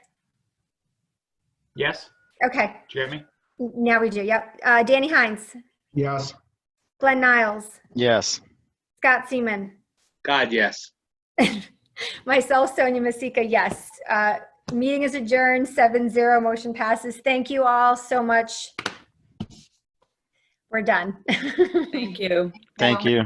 Yes, Okay, do you get me? now we do, yep. Danny Hines, Yes. Glenn Niles, Yes. Scott Seaman, God, yes. myself, Sonia Masika, yes. Meeting is adjourned, 7-0, motion passes. Thank you all so much. We're done. Thank you. Thank you.